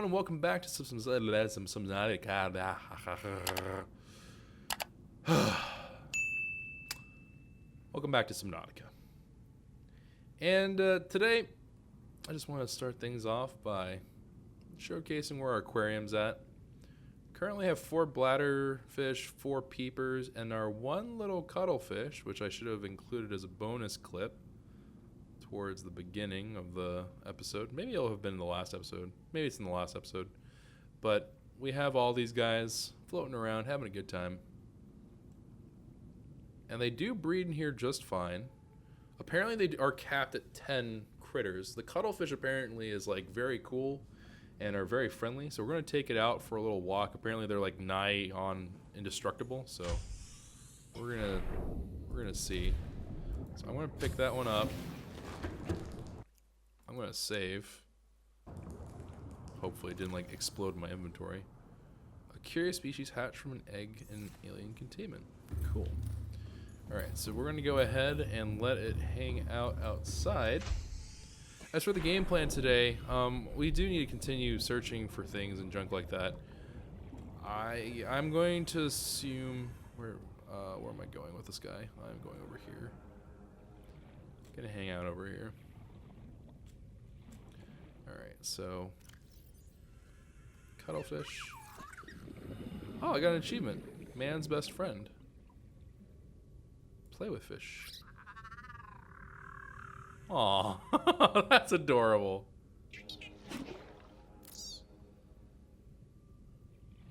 everyone, and welcome back to Subnautica. Welcome back to Subnautica. And today, I just want to start things off by showcasing where our aquarium's at. Currently have 4 bladderfish, 4 peepers, and our one little cuttlefish, which I should have included as a bonus clip towards the beginning of the episode. Maybe it'll have been in the last episode. Maybe it's in the last episode. But we have all these guys floating around, having a good time. And they do breed in here just fine. Apparently they are capped at 10 critters. The cuttlefish apparently is like very cool and are very friendly. So we're going to take it out for a little walk. Apparently they're like nigh on indestructible. So we're gonna see. So I'm going to pick that one up. I'm going to save. Hopefully it didn't like explode my inventory. A curious species hatched from an egg in alien containment. Cool. Alright, so we're going to go ahead and let it hang out outside. As for the game plan today, we do need to continue searching for things and junk like that. I'm going to assume... Where am I going with this guy? I'm going over here. Gonna hang out over here. Alright, so... Cuttlefish. Oh, I got an achievement. Man's best friend. Play with fish. Aw, that's adorable.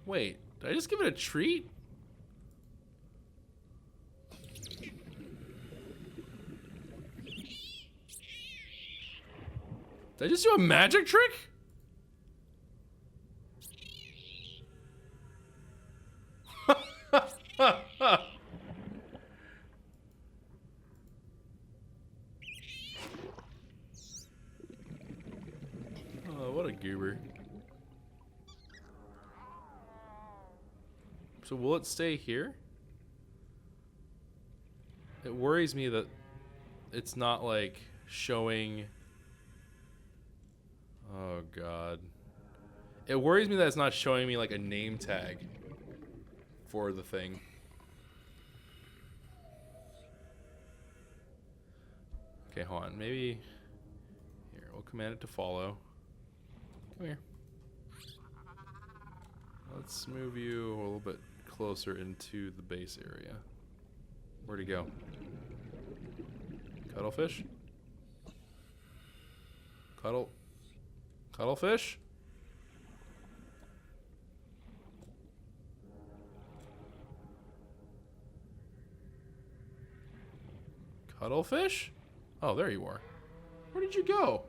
Wait, did I just give it a treat? Did I just do a magic trick? Oh, what a goober. So will it stay here? It worries me that it's not like showing... Oh god. It worries me that it's not showing me like a name tag for the thing. Okay, hold on. Maybe... Here, we'll command it to follow. Come here. Let's move you a little bit closer into the base area. Where'd he go? Cuttlefish? Cuttlefish? Cuttlefish? Oh, there you are. Where did you go?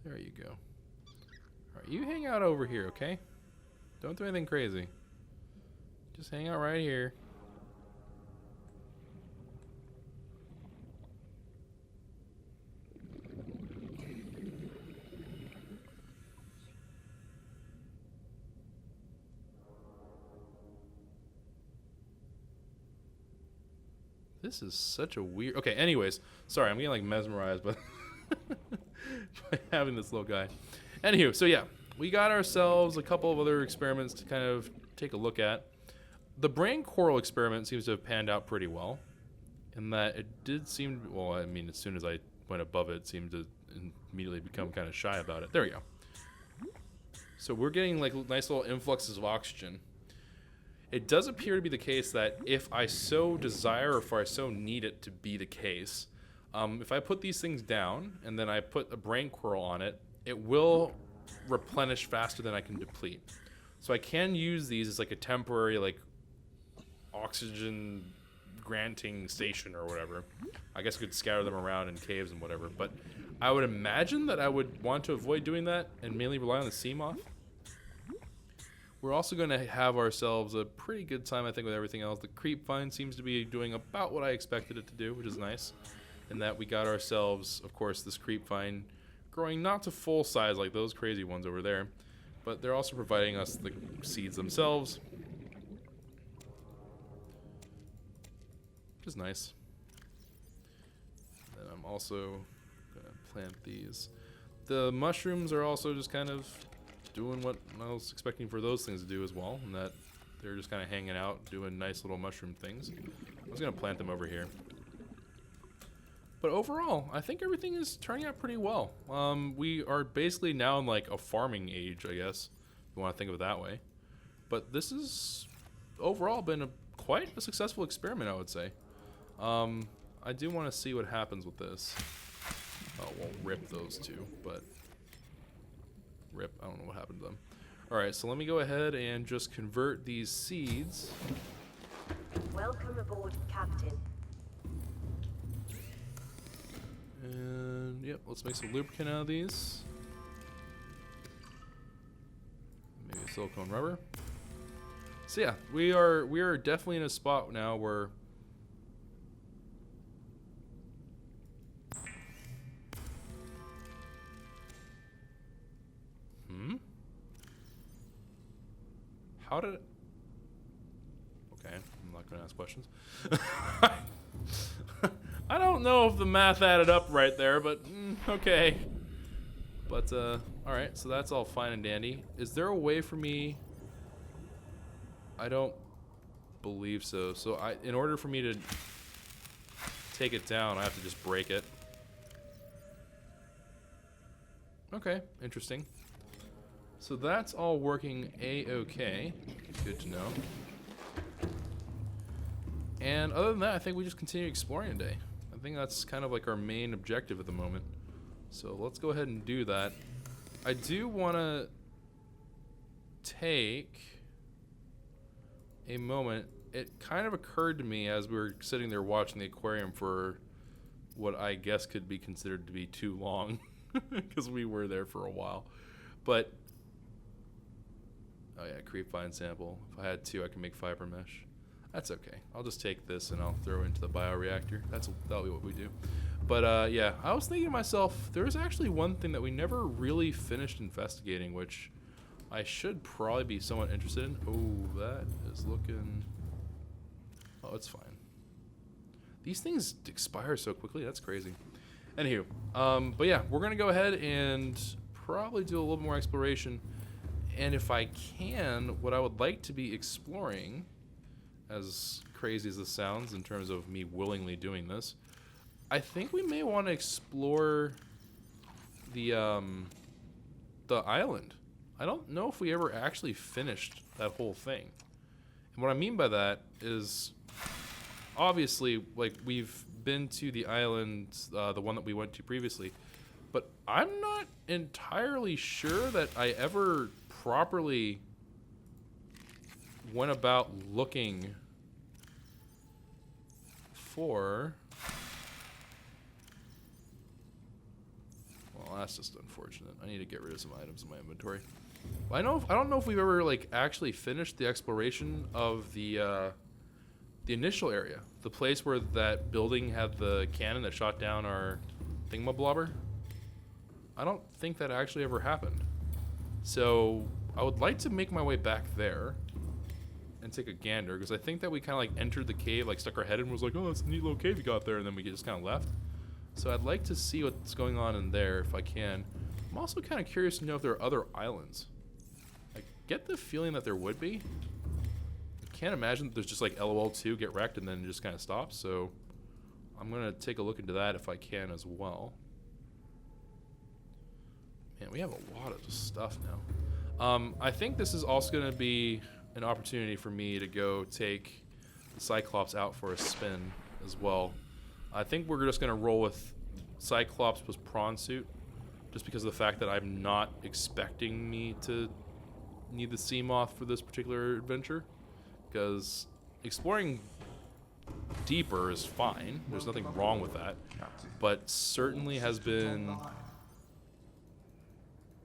There you go. Alright, you hang out over here, okay? Don't do anything crazy. Just hang out right here. This is such a weird... Okay, anyways. Sorry, I'm getting like mesmerized by, by having this little guy. Anywho, so yeah. We got ourselves a couple of other experiments to kind of take a look at. The brain coral experiment seems to have panned out pretty well. In that it did seem... Well, I mean, as soon as I went above it, it seemed to immediately become kind of shy about it. There we go. So we're getting like nice little influxes of oxygen. It does appear to be the case that if I so desire or if I so need it to be the case, if I put these things down and then I put a brain coral on it, it will replenish faster than I can deplete. So I can use these as like a temporary like oxygen granting station or whatever. I guess I could scatter them around in caves and whatever, but I would imagine that I would want to avoid doing that and mainly rely on the sea moth. We're also going to have ourselves a pretty good time, I think, with everything else. The creep vine seems to be doing about what I expected it to do, which is nice. In that we got ourselves, of course, this creep vine growing not to full size like those crazy ones over there, but they're also providing us the seeds themselves, which is nice. also gonna plant these. The mushrooms are also just kind of doing what I was expecting for those things to do as well, and that they're just kind of hanging out, doing nice little mushroom things. I was gonna plant them over here. But overall, I think everything is turning out pretty well. We are basically now in like a farming age, I guess, if you want to think of it that way. But this has overall been quite a successful experiment, I would say. I do want to see what happens with this. Oh, we'll rip those two, but rip, I don't know what happened to them. Alright, so let me go ahead and just convert these seeds. Welcome aboard, Captain. And, yep, let's make some lubricant out of these. Maybe silicone rubber. So yeah, we are definitely in a spot now where how did it... Okay, I'm not gonna ask questions. I don't know if the math added up right there, but okay. But alright, so that's all fine and dandy. Is there a way for me... I don't believe so. So in order for me to take it down, I have to just break it. Okay, interesting. So that's all working a-okay. Good to know. And other than that, I think we just continue exploring today. I think that's kind of like our main objective at the moment. So let's go ahead and do that. I do want to take a moment. It kind of occurred to me as we were sitting there watching the aquarium for what I guess could be considered to be too long, because we were there for a while. But oh yeah, creep vine sample. If I had two, I can make fiber mesh. That's okay. I'll just take this and I'll throw it into the bioreactor. That'll be what we do. But yeah, I was thinking to myself, there's actually one thing that we never really finished investigating, which I should probably be somewhat interested in. Oh, that is looking... Oh, it's fine. These things expire so quickly. That's crazy. Anywho, but yeah, we're going to go ahead and probably do a little more exploration. And if I can, what I would like to be exploring, as crazy as this sounds in terms of me willingly doing this, I think we may want to explore the island. I don't know if we ever actually finished that whole thing. And what I mean by that is, obviously, like, we've been to the island, the one that we went to previously, but I'm not entirely sure that I ever properly went about looking for... Well, that's just unfortunate. I need to get rid of some items in my inventory. I don't know if we've ever like actually finished the exploration of the initial area, the place where that building had the cannon that shot down our thingamablobber. I don't think that actually ever happened. So I would like to make my way back there and take a gander, because I think that we kind of like entered the cave, like stuck our head in and was like, oh, that's a neat little cave you got there, and then we just kind of left. So I'd like to see what's going on in there if I can. I'm also kind of curious to know if there are other islands. I get the feeling that there would be. I can't imagine that there's just like LOL2, get wrecked, and then it just kind of stops. So I'm going to take a look into that if I can as well. Man, we have a lot of stuff now. I think this is also going to be an opportunity for me to go take the Cyclops out for a spin as well. I think we're just going to roll with Cyclops plus prawn suit, just because of the fact that I'm not expecting me to need the sea moth for this particular adventure, because exploring deeper is fine. There's nothing wrong with that, but certainly has been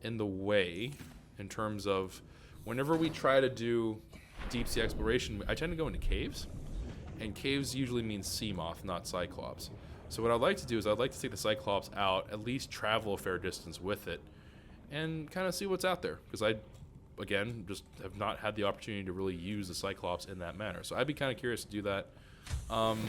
in the way in terms of whenever we try to do deep sea exploration, I tend to go into caves, and caves usually mean sea moth, not Cyclops. So what I'd like to do is I'd like to take the Cyclops out, at least travel a fair distance with it, and kind of see what's out there, because I, again, just have not had the opportunity to really use the Cyclops in that manner. So I'd be kind of curious to do that. I'm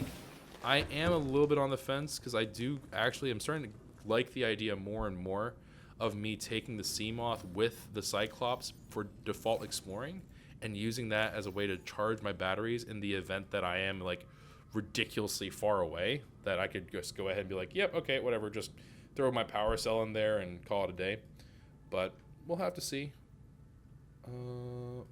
I am a little bit on the fence because I'm starting to like the idea more and more of me taking the Seamoth with the Cyclops for default exploring and using that as a way to charge my batteries in the event that I am like ridiculously far away, that I could just go ahead and be like, yep, okay, whatever, just throw my power cell in there and call it a day. But we'll have to see.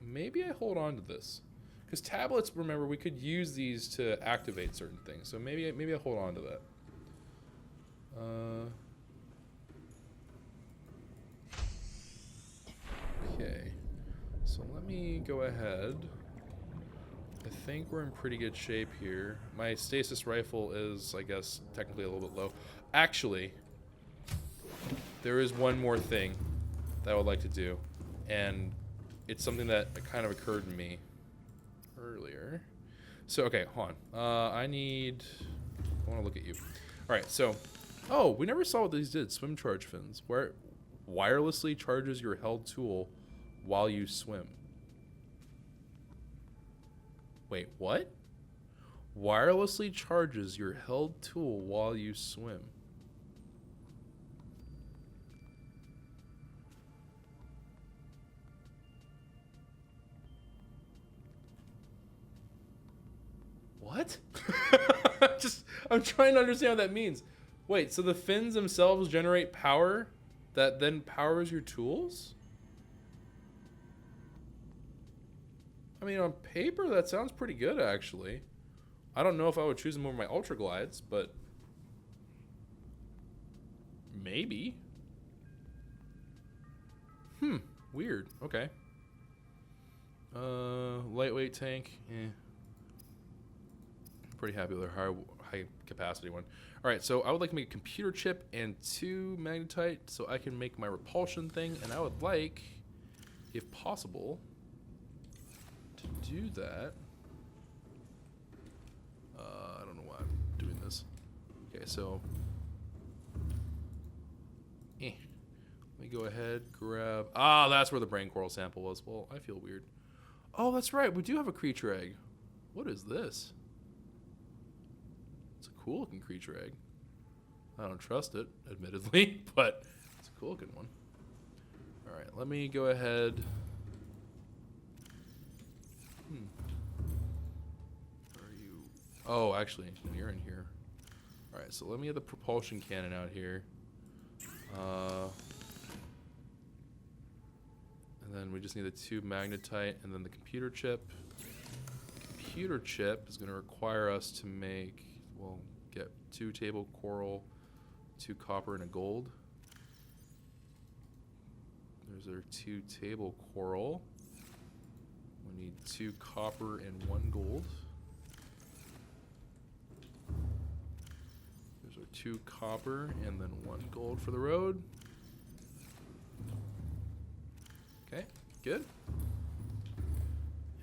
Maybe I hold on to this. Because tablets, remember, we could use these to activate certain things. So maybe I hold on to that. Okay. So let me go ahead. I think we're in pretty good shape here. My stasis rifle is, I guess, technically a little bit low. Actually, there is one more thing that I would like to do. And it's something that kind of occurred to me earlier. So, okay, hold on. I want to look at you. All right, so, oh, we never saw what these did. Swim charge fins. Where wirelessly charges your held tool while you swim. Wait, what? Wirelessly charges your held tool while you swim. What? I'm trying to understand what that means. Wait, so the fins themselves generate power that then powers your tools? I mean, on paper, that sounds pretty good, actually. I don't know if I would choose them over my Ultra Glides, but maybe. Weird. Okay. Lightweight tank. Pretty happy with our high capacity one. All right, so I would like to make a computer chip and 2 magnetite so I can make my repulsion thing, and I would like, if possible, to do that. I don't know why I'm doing this. Okay, so let me go ahead, grab. Ah, that's where the brain coral sample was. Well, I feel weird. Oh, that's right. We do have a creature egg. What is this? It's a cool looking creature egg. I don't trust it, admittedly, but it's a cool looking one. All right, let me go ahead. Where are you? Oh, actually, you're in here. All right, so let me get the propulsion cannon out here. And then we just need the 2 magnetite and then the computer chip. Computer chip is going to require us to make, well, get 2 table coral, 2 copper, and a gold. There's our 2 table coral. We need 2 copper and 1 gold. There's our 2 copper and then 1 gold for the road. Okay, good.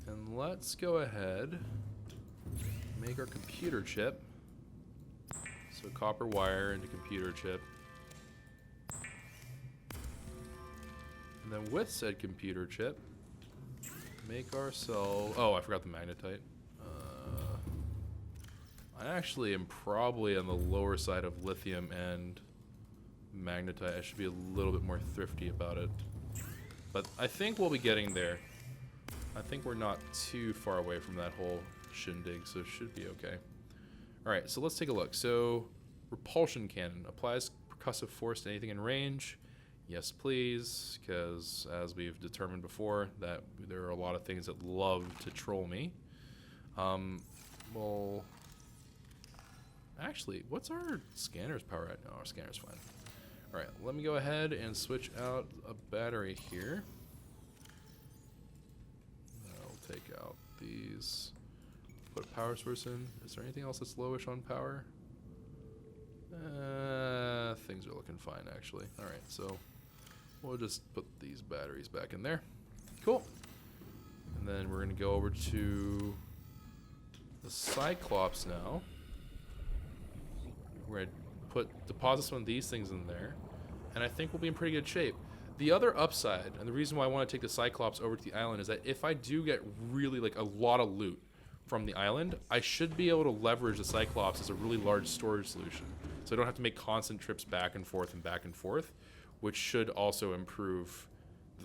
And let's go ahead and make our computer chip. So copper wire into computer chip. And then with said computer chip, make ourselves... Oh, I forgot the magnetite. I actually am probably on the lower side of lithium and magnetite. I should be a little bit more thrifty about it. But I think we'll be getting there. I think we're not too far away from that whole shindig, so it should be okay. Alright, so let's take a look. So, repulsion cannon. Applies percussive force to anything in range. Yes, please, because as we've determined before, that there are a lot of things that love to troll me. Well... Actually, what's our scanner's power at now? Our scanner's fine. Alright, let me go ahead and switch out a battery here. I'll take out these. Put a power source in. Is there anything else that's lowish on power? Things are looking fine, actually. Alright, so we'll just put these batteries back in there. Cool. And then we're going to go over to the Cyclops now. We're going to deposit some of these things in there, and I think we'll be in pretty good shape. The other upside, and the reason why I want to take the Cyclops over to the island, is that if I do get really, like, a lot of loot, from the island, I should be able to leverage the Cyclops as a really large storage solution. So I don't have to make constant trips back and forth, which should also improve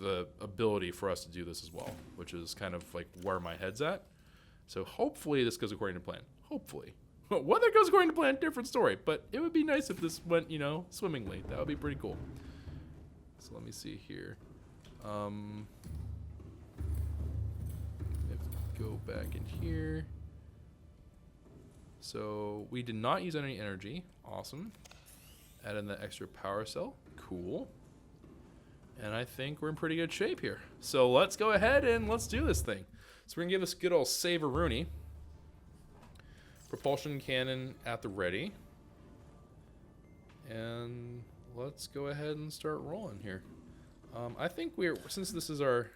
the ability for us to do this as well, which is kind of like where my head's at. So hopefully this goes according to plan. Hopefully. Whether it goes according to plan, different story. But it would be nice if this went, you know, swimmingly. That would be pretty cool. So let me see here. Go back in here. So we did not use any energy. Awesome. Add in the extra power cell. Cool. And I think we're in pretty good shape here. So let's go ahead and let's do this thing. So we're gonna give this good old save-a-rooney. Propulsion cannon at the ready. And let's go ahead and start rolling here. I think since this is our,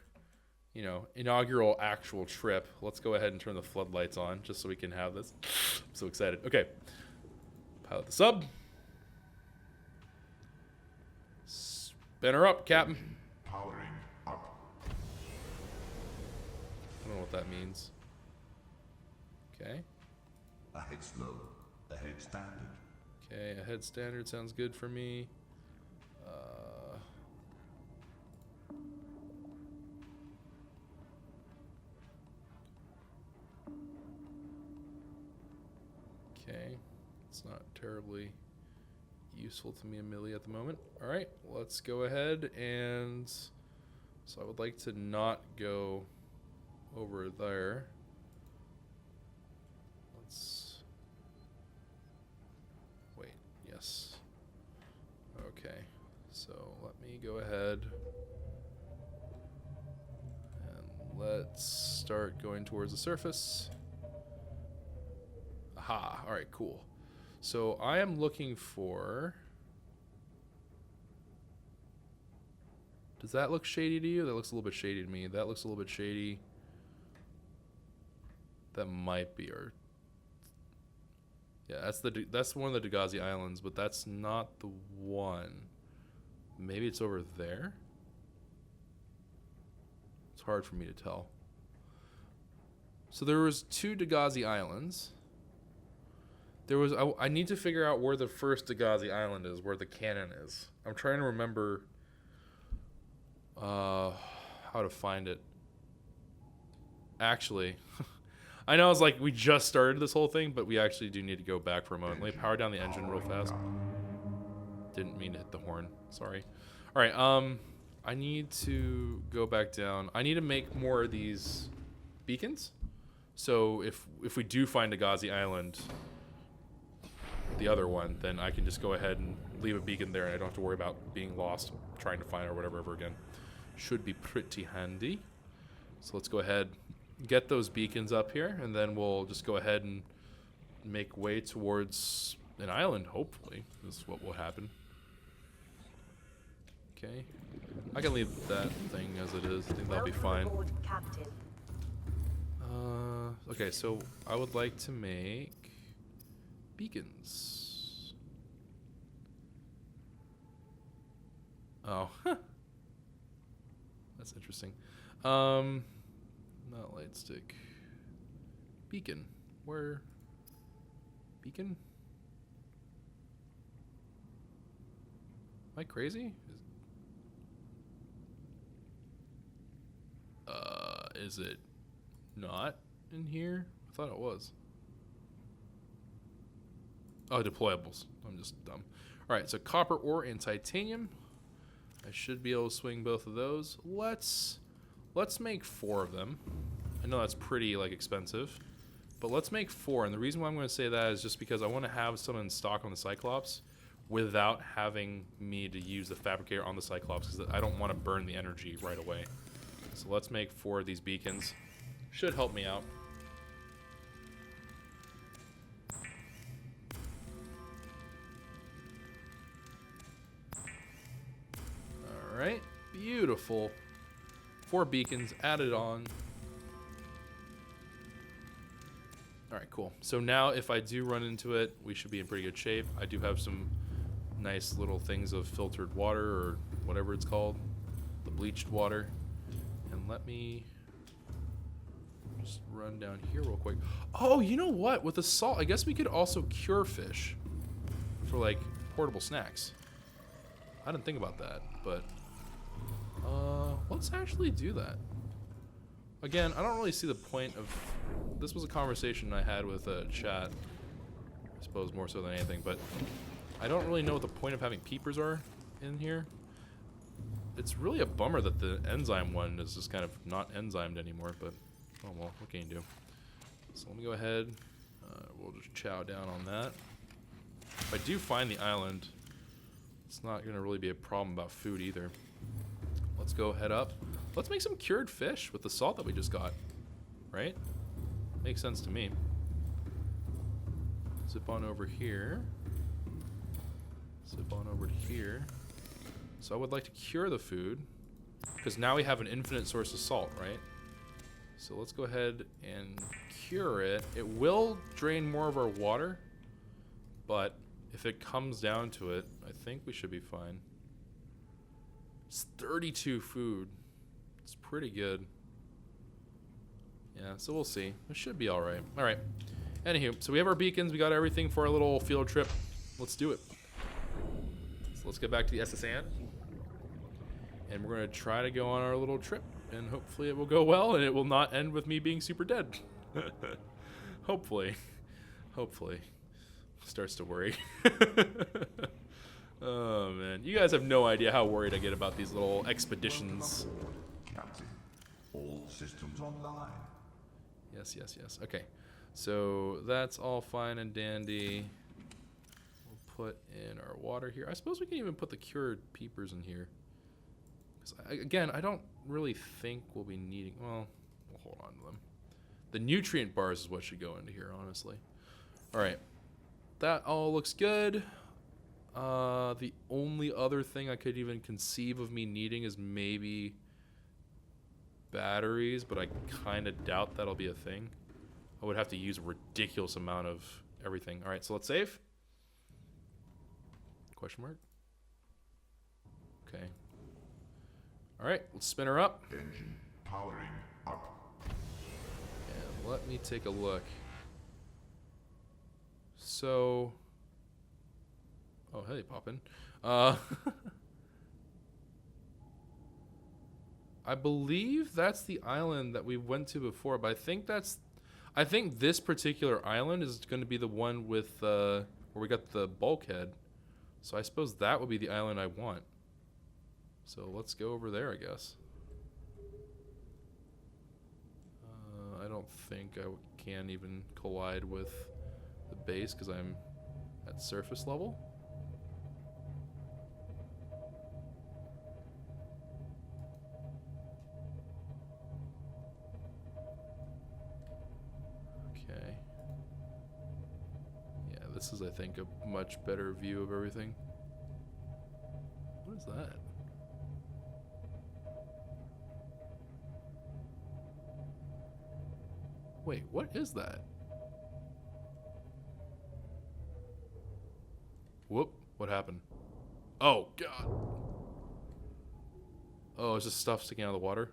you know, inaugural actual trip, let's go ahead and turn the floodlights on just so we can have this. I'm so excited. Okay. Pilot the sub. Spin her up, Captain. Powering up. I don't know what that means. Okay. Ahead slow. Ahead standard. Okay, ahead standard sounds good for me. Okay, it's not terribly useful to me, Amelia, at the moment. All right, let's go ahead and so I would like to not go over there. Let's wait. Yes. Okay. So let me go ahead and let's start going towards the surface. Aha. All right, cool. So I am looking for... Does that look shady to you? That looks a little bit shady to me. That looks a little bit shady. That might be our... Yeah, that's one of the Dagazi Islands, but that's not the one. Maybe it's over there? It's hard for me to tell. So there was 2 Dagazi Islands. There was... I need to figure out where the first Dagazi Island is, where the cannon is. I'm trying to remember how to find it. Actually... I know it's like we just started this whole thing, but we actually do need to go back for a moment. Let me power down the engine real fast. Didn't mean to hit the horn. Sorry. All right. I need to go back down. I need to make more of these beacons. So if we do find a Dagazi Island, the other one, then I can just go ahead and leave a beacon there, and I don't have to worry about being lost, trying to find it or whatever ever again. Should be pretty handy. So let's go ahead. Get those beacons up here, and then we'll just go ahead and make way towards an island, hopefully. This is what will happen. Okay. I can leave that thing as it is. I think that'll be fine. Welcome aboard, Captain. Okay, so I would like to make beacons. Oh. That's interesting. Not light stick. Beacon. Where? Beacon? Am I crazy? Is it not in here? I thought it was. Oh, deployables. I'm just dumb. All right, so copper ore and titanium. I should be able to swing both of those. Let's make 4 of them. I know that's pretty expensive, but let's make 4. And the reason why I'm going to say that is just because I want to have some in stock on the Cyclops without having me to use the fabricator on the Cyclops, because I don't want to burn the energy right away. So let's make 4 of these beacons. Should help me out. All right, beautiful. 4 beacons added on. All right, cool. So now if I do run into it, we should be in pretty good shape. I do have some nice little things of filtered water, or whatever it's called, the bleached water. And let me Just run down here real quick. Oh, you know what? With the salt, I guess we could also cure fish for like portable snacks. I didn't think about that, but let's actually do that. Again, I don't really see the point of... This was a conversation I had with chat, I suppose more so than anything, but I don't really know what the point of having peepers are in here. It's really a bummer that the enzyme one is just kind of not enzymed anymore, but oh well, what can you do? So let me go ahead, we'll just chow down on that. If I do find the island, it's not going to really be a problem about food either. Let's go head up. Let's make some cured fish with the salt that we just got. Right? Makes sense to me. Zip on over here. Zip on over to here. So I would like to cure the food, because now we have an infinite source of salt, right? So let's go ahead and cure it. It will drain more of our water, but if it comes down to it, I think we should be fine. It's 32 food. It's pretty good. Yeah, so we'll see. It should be alright. Alright. Anywho, so we have our beacons. We got everything for our little field trip. Let's do it. So let's get back to the SSN. And we're going to try to go on our little trip. And hopefully it will go well and it will not end with me being super dead. Hopefully. Hopefully. Starts to worry. Oh man, you guys have no idea how worried I get about these little expeditions. Captain, all systems online. Yes, yes, yes. Okay, so that's all fine and dandy. We'll put in our water here. I suppose we can even put the cured peepers in here. Again, I don't really think we'll be needing... Well, we'll hold on to them. The nutrient bars is what should go into here, honestly. Alright. That all looks good. The only other thing I could even conceive of me needing is maybe batteries, but I kind of doubt that'll be a thing. I would have to use a ridiculous amount of everything. Alright, so let's save. Question mark? Okay. Alright, let's spin her up. Engine powering up. And let me take a look. So... Oh, hey, Poppin'. I believe that's the island that we went to before, but I think this particular island is going to be the one with where we got the bulkhead. So I suppose that would be the island I want. So let's go over there, I guess. I don't think I can even collide with the base because I'm at surface level. Okay. Yeah, this is, I think, a much better view of everything. What is that? Wait, what is that? Whoop, what happened? Oh, God. Oh, it's just stuff sticking out of the water?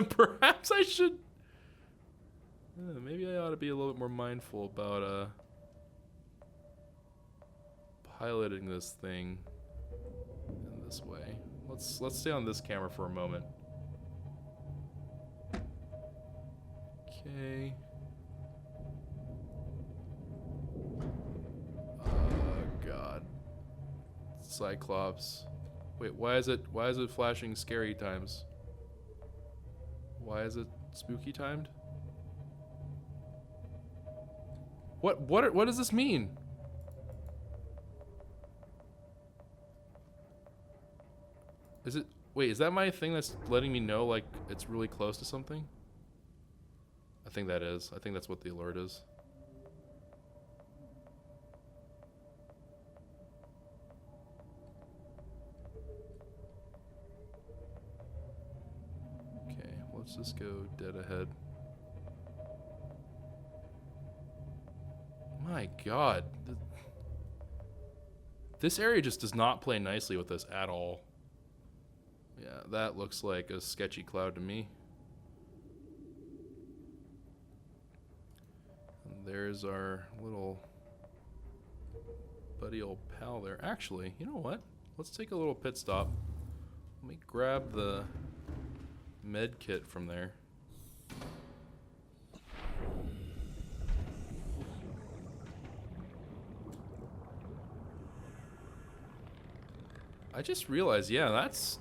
Perhaps I should... maybe I ought to be a little bit more mindful about piloting this thing in this way. Let's stay on this camera for a moment. Okay. Oh God. Cyclops. Wait, why is it flashing scary times? Why is it spooky timed? What does this mean? Is it... Wait, is that my thing that's letting me know, like, it's really close to something? I think that is. I think that's what the alert is. Okay, let's just go dead ahead. My God. This area just does not play nicely with us at all. Yeah, Yeah, that looks like a sketchy cloud to me. And there's our little buddy old pal there. Actually, you know what? Let's take a little pit stop. Let me grab the med kit from there. I just realized, yeah, that's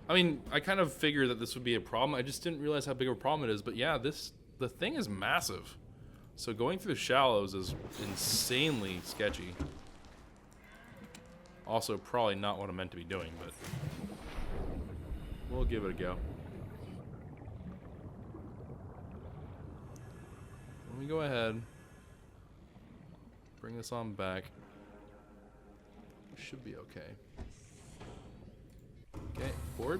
I mean, I kind of figured that this would be a problem. I just didn't realize how big of a problem it is. But yeah, the thing is massive. So going through the shallows is insanely sketchy. Also, probably not what I'm meant to be doing, but we'll give it a go. Let me go ahead. Bring this on back. Should be okay. Okay, board.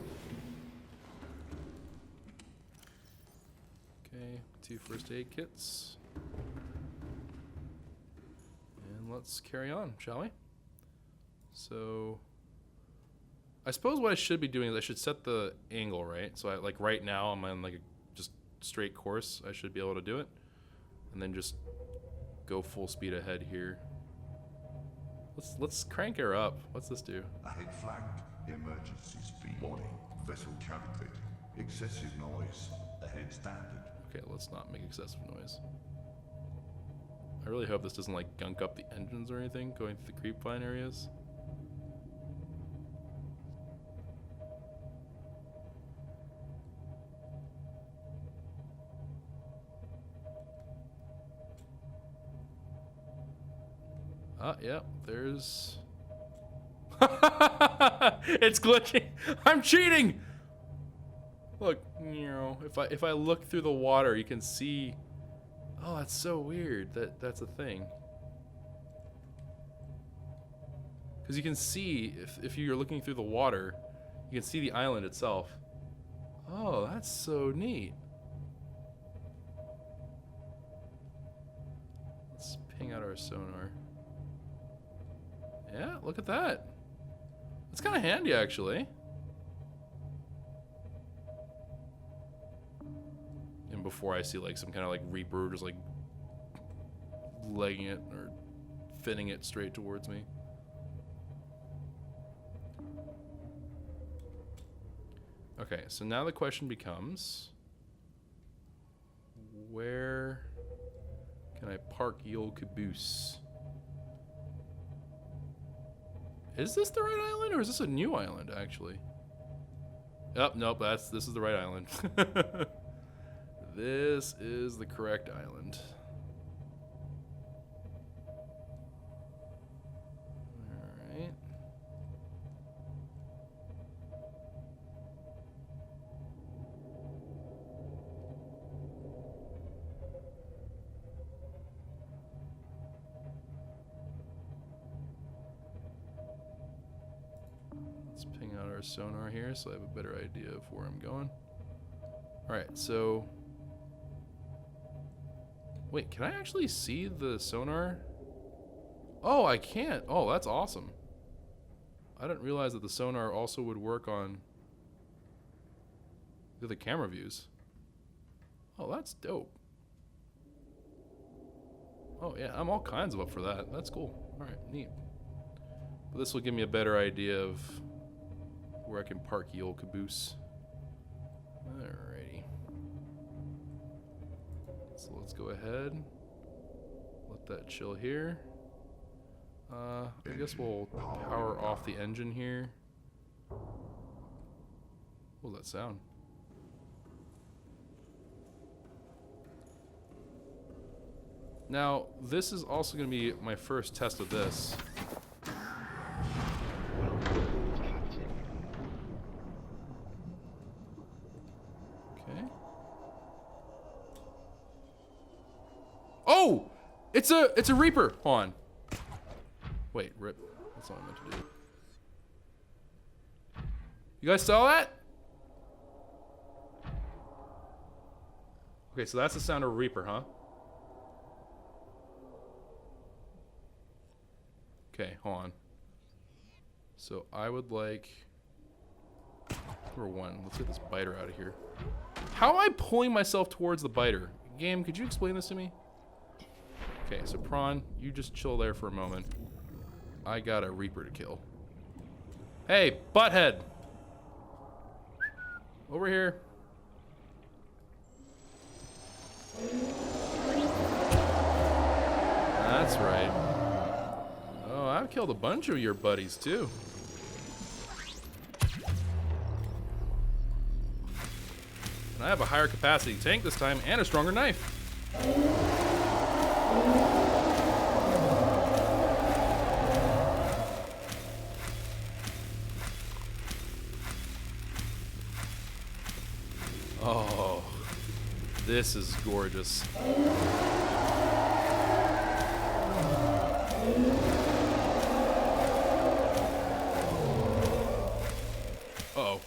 Okay, 2 first aid kits. And let's carry on, shall we? So, I suppose what I should be doing is I should set the angle, right? So, like right now, I'm on like a just straight course. I should be able to do it. And then just go full speed ahead here. Let's crank her up. What's this do? Ahead flagged. Emergency speed. Warning. Vessel counterfeit. Excessive noise. Ahead standard. Okay, let's not make excessive noise. I really hope this doesn't like gunk up the engines or anything going through the creep vine areas. Yeah, there's... It's glitching! I'm cheating! Look, you know, if I look through the water, you can see... Oh, that's so weird that that's a thing. Because you can see, if you're looking through the water, you can see the island itself. Oh, that's so neat. Let's ping out our sonar. Yeah, look at that. That's kind of handy, actually. And before I see like some kind of like Reaper just like legging it or finning it straight towards me. Okay, so now the question becomes, where can I park the old caboose? Is this the right island, or is this a new island, actually? Oh, nope, this is the right island. This is the correct island. Alright. Let's ping out our sonar here so I have a better idea of where I'm going. Alright, so... Wait, can I actually see the sonar? Oh, I can't. Oh, that's awesome. I didn't realize that the sonar also would work on the camera views. Oh, that's dope. Oh, yeah, I'm all kinds of up for that. That's cool. Alright, neat. But this will give me a better idea of where I can park the old caboose. Alrighty. So let's go ahead. Let that chill here. I guess we'll power off the engine here. What was that sound? Now, this is also going to be my first test of this. Okay. Oh! It's a Reaper! Hold on. Wait, rip. That's not what I meant to do. You guys saw that? Okay, so that's the sound of a Reaper, huh? Okay, hold on. So I would like Number 1. Let's get this biter out of here. How am I pulling myself towards the biter? Game, could you explain this to me? Okay, so Prawn, you just chill there for a moment. I got a Reaper to kill. Hey, butthead! Over here. That's right. Oh, I've killed a bunch of your buddies too. And I have a higher capacity tank this time and a stronger knife. Oh, this is gorgeous. Uh-oh.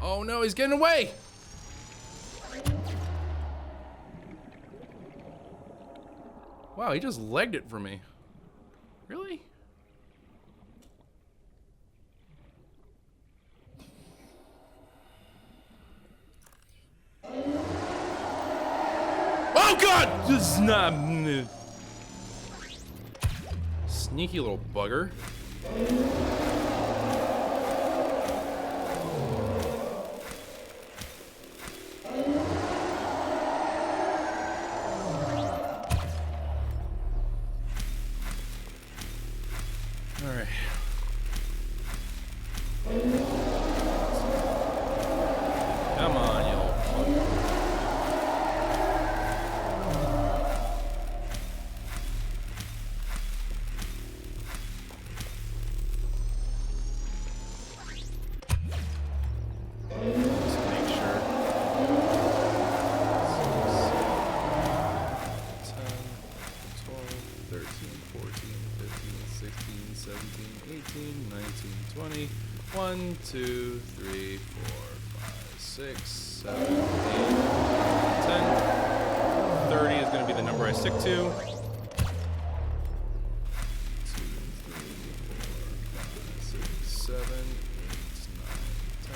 Oh no, he's getting away! Wow, he just legged it for me. Really? Oh god! This is not... Sneaky little bugger. Alright. Come on, you little punk. Just make sure. 6, 10, 12, 13, 14, 15, 16, 17, 18, 19, 20. 1, 2, 3, 4, 5, 6, 7, 8, 10. 30 is going to be the number I stick to. 2, 3, 4, 5, 6, 7, 8, 9, 10.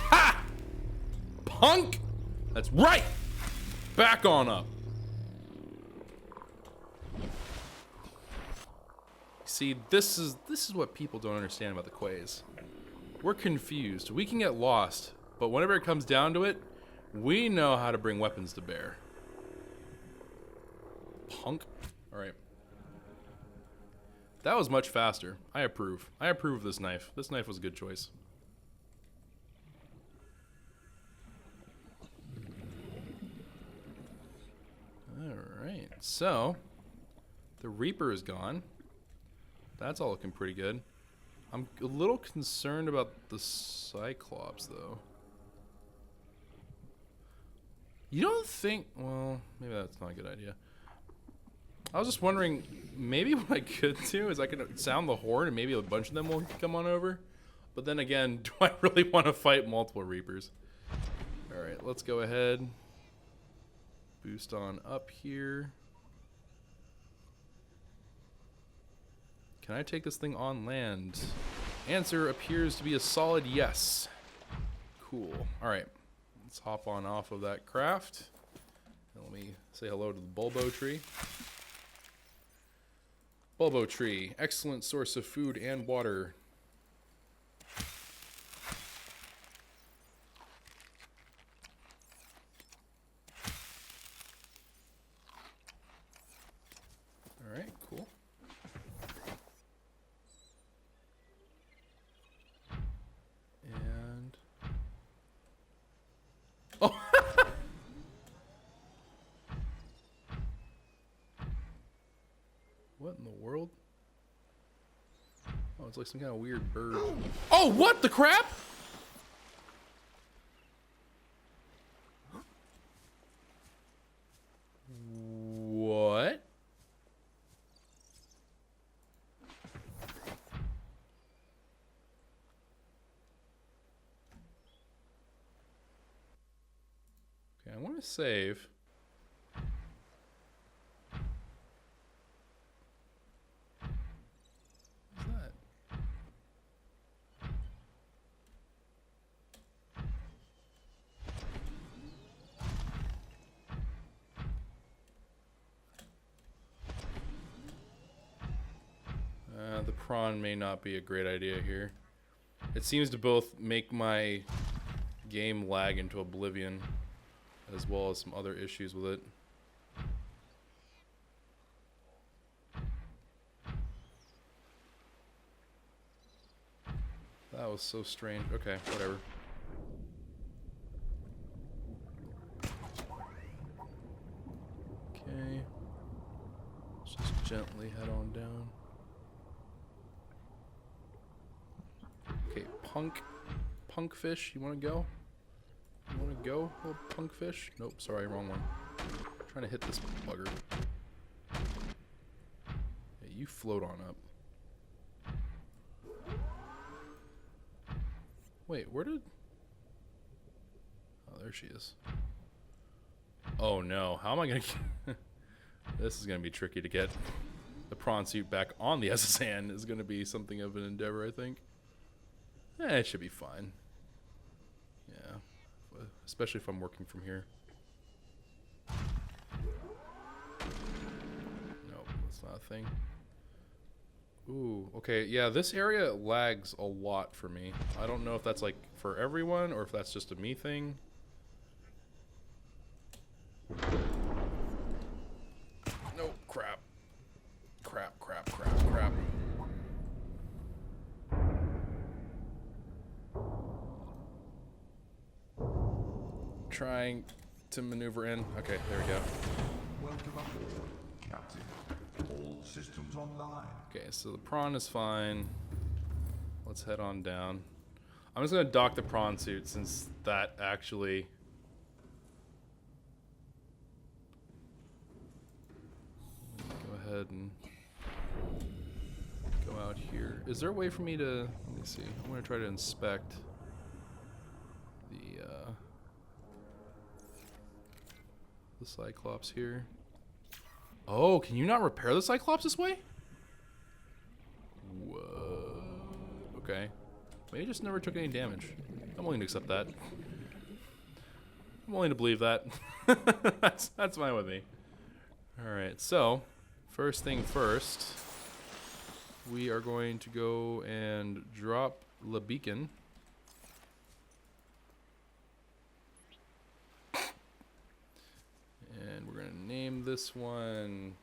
Ha! Punk! That's right! Back on up. See, this is what people don't understand about the Quays. We're confused. We can get lost, but whenever it comes down to it, we know how to bring weapons to bear. Punk. All right. That was much faster. I approve. I approve of this knife. This knife was a good choice. All right. So, the Reaper is gone. That's all looking pretty good. I'm a little concerned about the Cyclops, though. You don't think... Well, maybe that's not a good idea. I was just wondering, maybe what I could do is I could sound the horn and maybe a bunch of them will come on over. But then again, do I really want to fight multiple Reapers? Alright, let's go ahead. Boost on up here. Can I take this thing on land? Answer appears to be a solid yes. Cool. Alright. Let's hop on off of that craft. And let me say hello to the Bulbo tree. Bulbo tree. Excellent source of food and water. Alright, cool. And... Oh! What in the world? Oh, it's like some kind of weird bird. Oh, what the crap? What? Okay, I want to save. What's that? prawn may not be a great idea here. It seems to both make my game lag into oblivion, as well as some other issues with it. That was so strange. Okay, whatever. Okay. Let's just gently head on down. Okay, punk fish, you want to go? You want to go, little punk fish? Nope, sorry, wrong one. I'm trying to hit this bugger. Hey, you float on up. Wait, where did... Oh, there she is. Oh no, how am I gonna... This is gonna be tricky to get the prawn suit back on the SSN. Is gonna be something of an endeavor, I think. It should be fine. Yeah, especially if I'm working from here. No, that's not a thing. Ooh, okay, yeah, this area lags a lot for me. I don't know if that's like for everyone or if that's just a me thing. No, crap. Crap. Trying to maneuver in. Okay, there we go. Welcome aboard, Captain. All systems online. Okay, so the prawn is fine. Let's head on down. I'm just gonna dock the prawn suit since that actually... Go ahead and go out here. Is there a way for me to... Let me see. I'm gonna try to inspect the Cyclops here. Oh, can you not repair the Cyclops this way? Whoa. Okay. Maybe it just never took any damage. I'm willing to accept that. I'm willing to believe that. That's fine with me. Alright, so first thing first, we are going to go and drop the beacon. And we're going to name this one,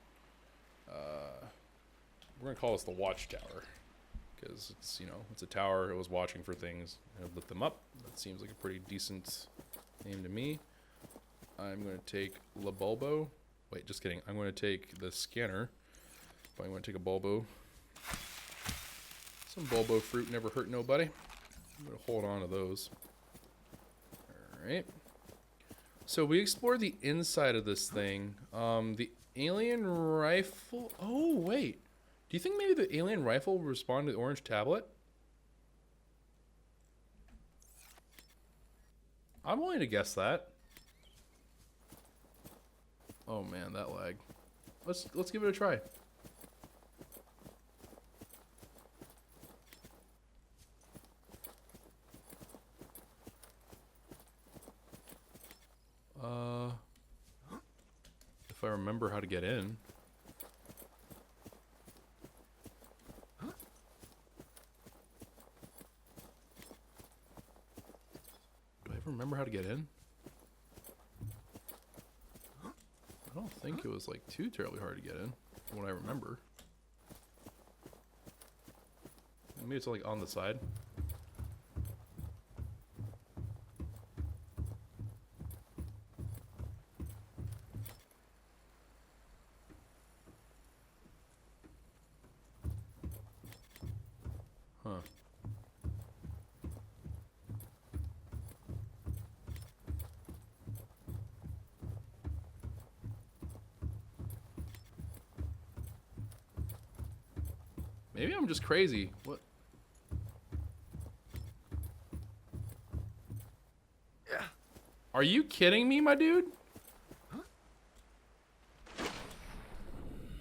we're going to call this the Watchtower. Because it's, you know, it's a tower, it was watching for things, and it lit them up. That seems like a pretty decent name to me. I'm going to take La Bulbo. Wait, just kidding. I'm going to take the scanner. But I'm going to take a Bulbo. Some Bulbo fruit never hurt nobody. I'm going to hold on to those. Alright. So we explored the inside of this thing. The alien rifle... Oh, wait. Do you think maybe the alien rifle will respond to the orange tablet? I'm willing to guess that. Oh man, that lag. Let's give it a try. If I remember how to get in. Do I ever remember how to get in? I don't think it was like too terribly hard to get in, from what I remember. Maybe it's like on the side. Huh. Maybe I'm just crazy. What? Yeah. Are you kidding me, my dude? Huh?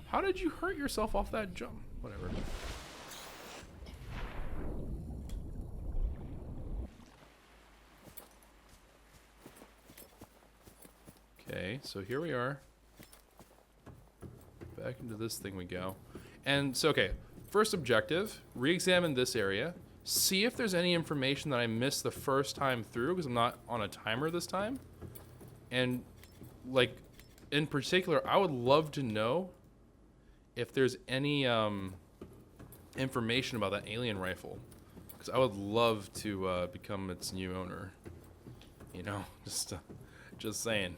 How did you hurt yourself off that jump? Whatever. Okay, so here we are. Back into this thing we go. And so, okay. first objective, re-examine this area. See if there's any information that I missed the first time through, because I'm not on a timer this time. And, like, in particular, I would love to know if there's any information about that alien rifle. Because I would love to become its new owner. You know, just saying.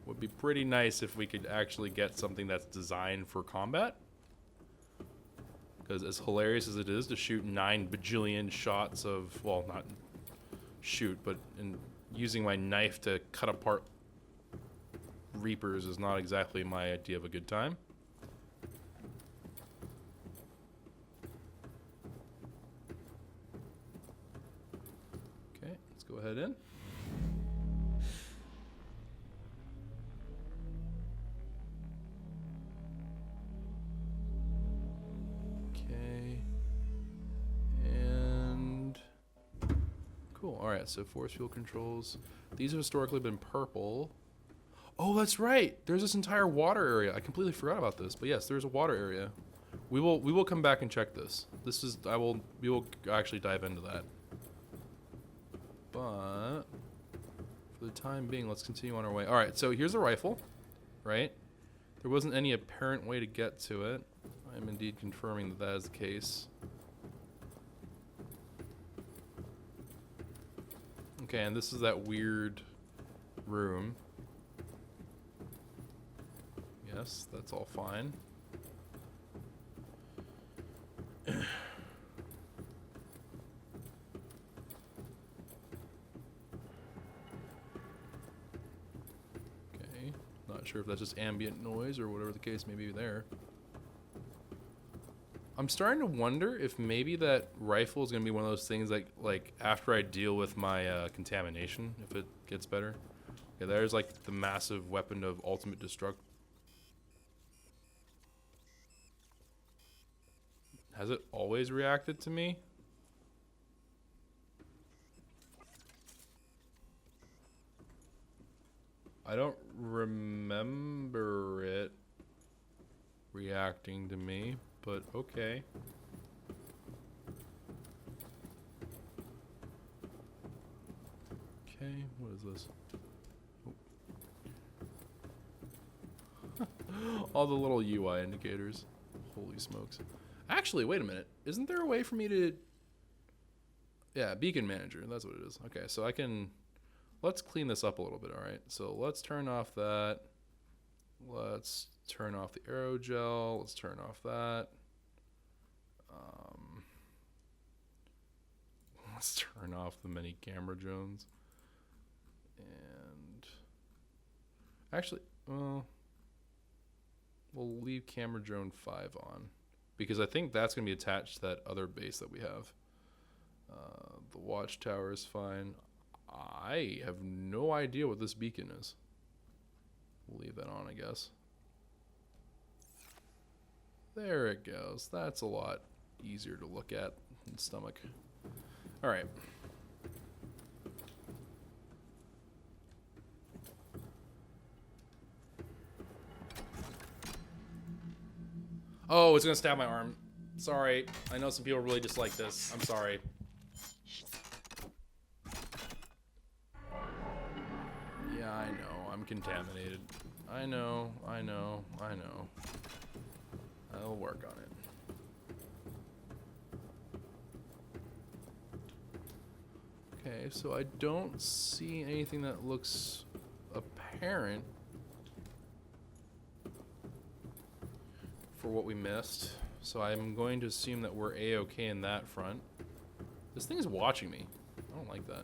Would be pretty nice if we could actually get something that's designed for combat. Because as hilarious as it is to shoot 9 bajillion shots of, well, not shoot, but in using my knife to cut apart Reapers is not exactly my idea of a good time. Okay, let's go ahead in. Cool. All right. So force fuel controls. These have historically been purple. Oh, that's right. There's this entire water area. I completely forgot about this. But yes, there's a water area. We will come back and check this. We will actually dive into that. But for the time being, let's continue on our way. All right. So here's a rifle, right? There wasn't any apparent way to get to it. I am indeed confirming that that is the case. Okay, and this is that weird room. Yes, that's all fine. Okay, not sure if that's just ambient noise or whatever the case may be there. I'm starting to wonder if maybe that rifle is going to be one of those things like after I deal with my contamination, if it gets better. Okay, there's like the massive weapon of ultimate destruct. Has it always reacted to me? I don't remember it reacting to me. But okay. Okay, what is this? Oh. All the little UI indicators. Holy smokes. Actually, wait a minute. Isn't there a way for me to... Yeah, beacon manager. That's what it is. Okay, so I can... Let's clean this up a little bit, alright? So let's turn off that. Let's turn off the aerogel. Let's turn off that. Let's turn off the many camera drones. And actually, well, we'll leave camera drone 5 on because I think that's going to be attached to that other base that we have. The Watchtower is fine. I have no idea what this beacon is. We'll leave that on, I guess. There it goes. That's a lot easier to look at in the stomach. All right. Oh, it's gonna stab my arm. Sorry. I know some people really dislike this. I'm sorry. Yeah, I know. I'm contaminated. I know. I'll work on it. Okay, so I don't see anything that looks apparent for what we missed. So I'm going to assume that we're A-okay in that front. This thing is watching me. I don't like that.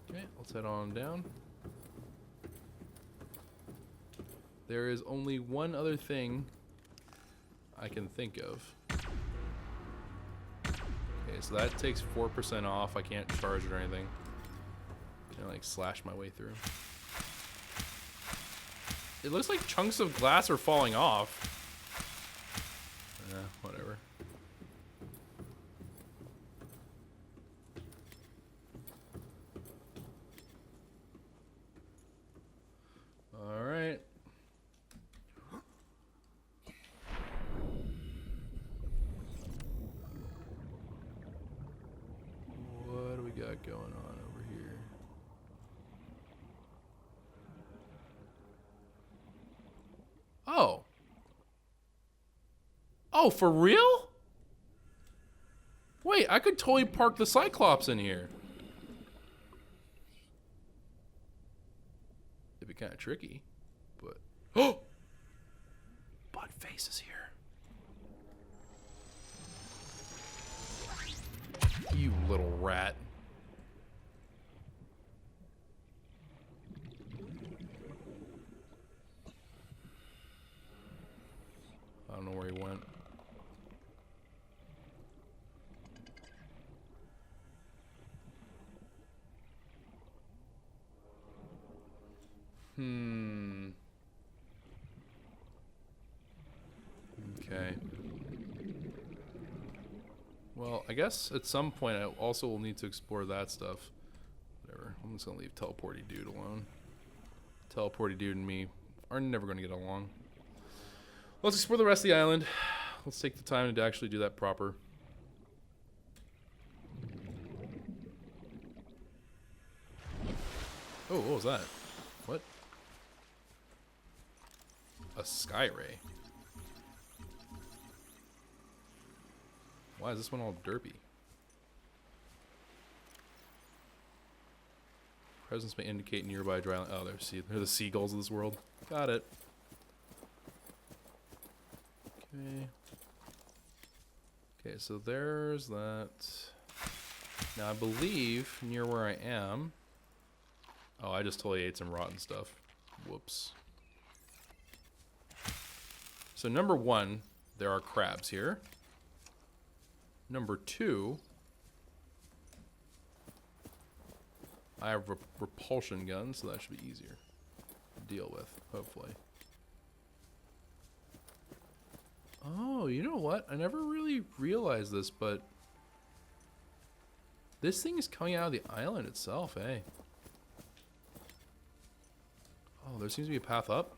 Okay, let's head on down. There is only one other thing I can think of. Okay, so that takes 4% off. I can't charge it or anything. Can I like slash my way through? It looks like chunks of glass are falling off. Whatever. Alright. got going on over here? Oh. Oh, for real? Wait, I could totally park the Cyclops in here. It'd be kind of tricky, but... Oh! Buttface is here. You little rat. I don't know where he went. Okay. Well, I guess at some point I also will need to explore that stuff. Whatever. I'm just gonna leave Teleporty Dude alone. Teleporty Dude and me are never gonna get along. Let's explore the rest of the island. Let's take the time to actually do that proper. Oh, what was that? What? A sky ray. Why is this one all derpy? Presence may indicate nearby dry land. Oh, they're the seagulls of this world. Got it. Okay. Okay, so there's that. Now I believe near where I am. Oh, I just totally ate some rotten stuff. Whoops. So number 1, there are crabs here. Number 2, I have repulsion guns, so that should be easier to deal with, hopefully. Oh, you know what? I never really realized this, but this thing is coming out of the island itself, eh? Oh, there seems to be a path up.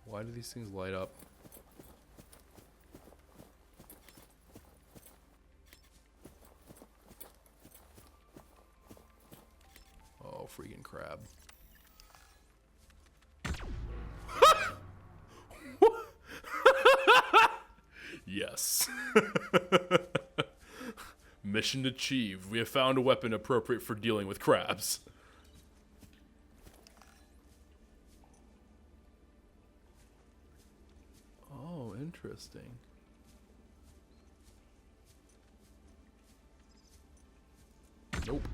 Why do these things light up? Oh, freaking crab. Yes. Mission achieved. We have found a weapon appropriate for dealing with crabs. Oh, interesting. Nope.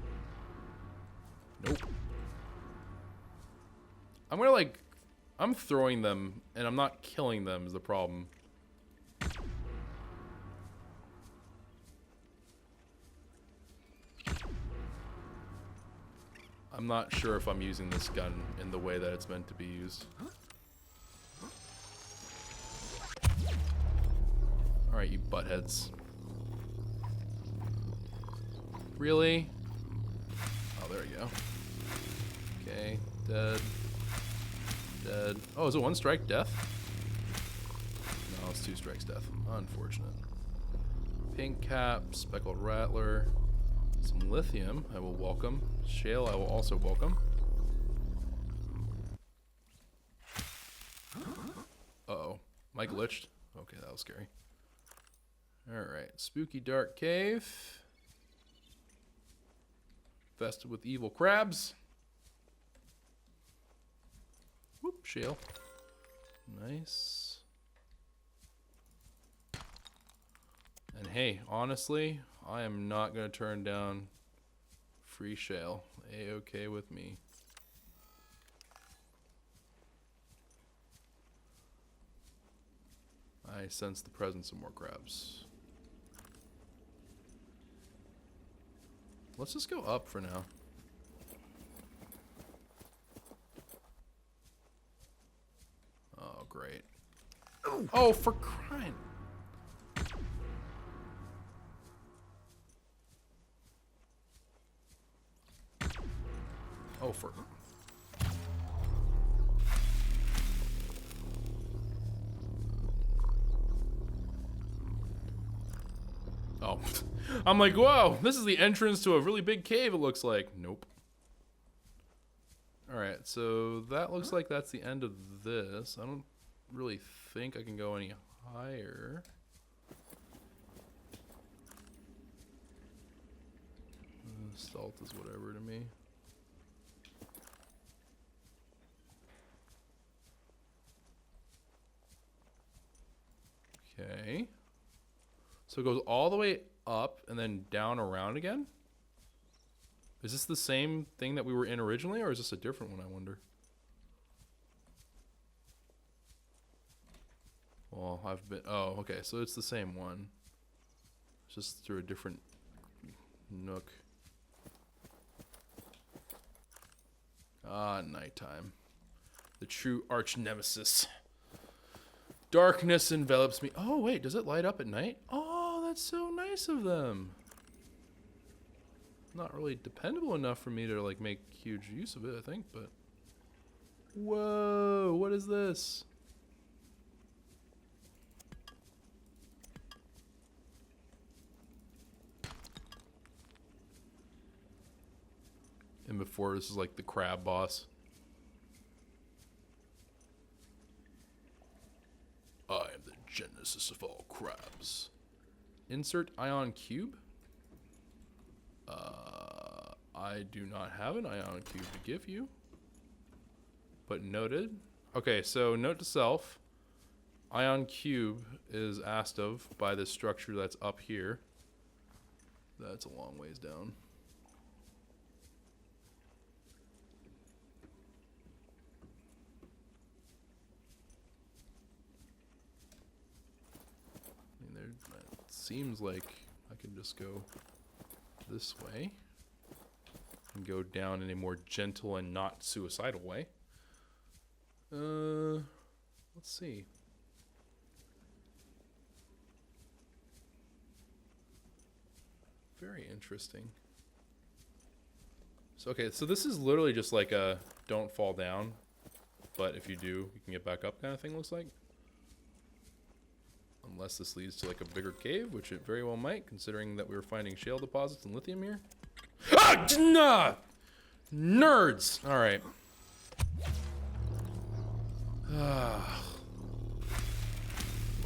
Nope. I'm throwing them, and I'm not killing them is the problem. I'm not sure if I'm using this gun in the way that it's meant to be used. Alright, you buttheads. Really? Oh, there we go. Okay, dead. Dead. Oh, is it 1 strike death? No, it's 2 strikes death. Unfortunate. Pink cap, speckled rattler. Some lithium, I will welcome. Shale, I will also welcome. Uh-oh. Am I glitched? Okay, that was scary. Alright, spooky dark cave. Infested with evil crabs. Whoop, shale. Nice. And hey, honestly, I am not going to turn down free shale. A-okay with me. I sense the presence of more crabs. Let's just go up for now. Oh, great. Oh, for crying. Oh, for... Oh. I'm like, whoa, this is the entrance to a really big cave, it looks like. Nope. Alright, so that looks like that's the end of this. I don't really think I can go any higher. Salt is whatever to me. Okay. So it goes all the way up and then down around again? Is this the same thing that we were in originally, or is this a different one, I wonder? Well, oh, okay, so it's the same one. It's just through a different nook. Ah, nighttime. The true arch nemesis. Darkness envelops me. Oh, wait, does it light up at night? Oh, that's so nice of them. Not really dependable enough for me to, like, make huge use of it, I think, but... Whoa, what is this? And before, this is like the crab boss. I am the genesis of all crabs. Insert ion cube. I do not have an ion cube to give you. But noted. Okay, so note to self. Ion cube is asked of by this structure that's up here. That's a long ways down. It seems like I can just go this way and go down in a more gentle and not suicidal way. Let's see. Very interesting. So, okay, so this is literally just like a don't fall down, but if you do, you can get back up kind of thing, looks like. Unless this leads to like a bigger cave, which it very well might, considering that we were finding shale deposits and lithium here. Ah! Nah! Nerds! Alright.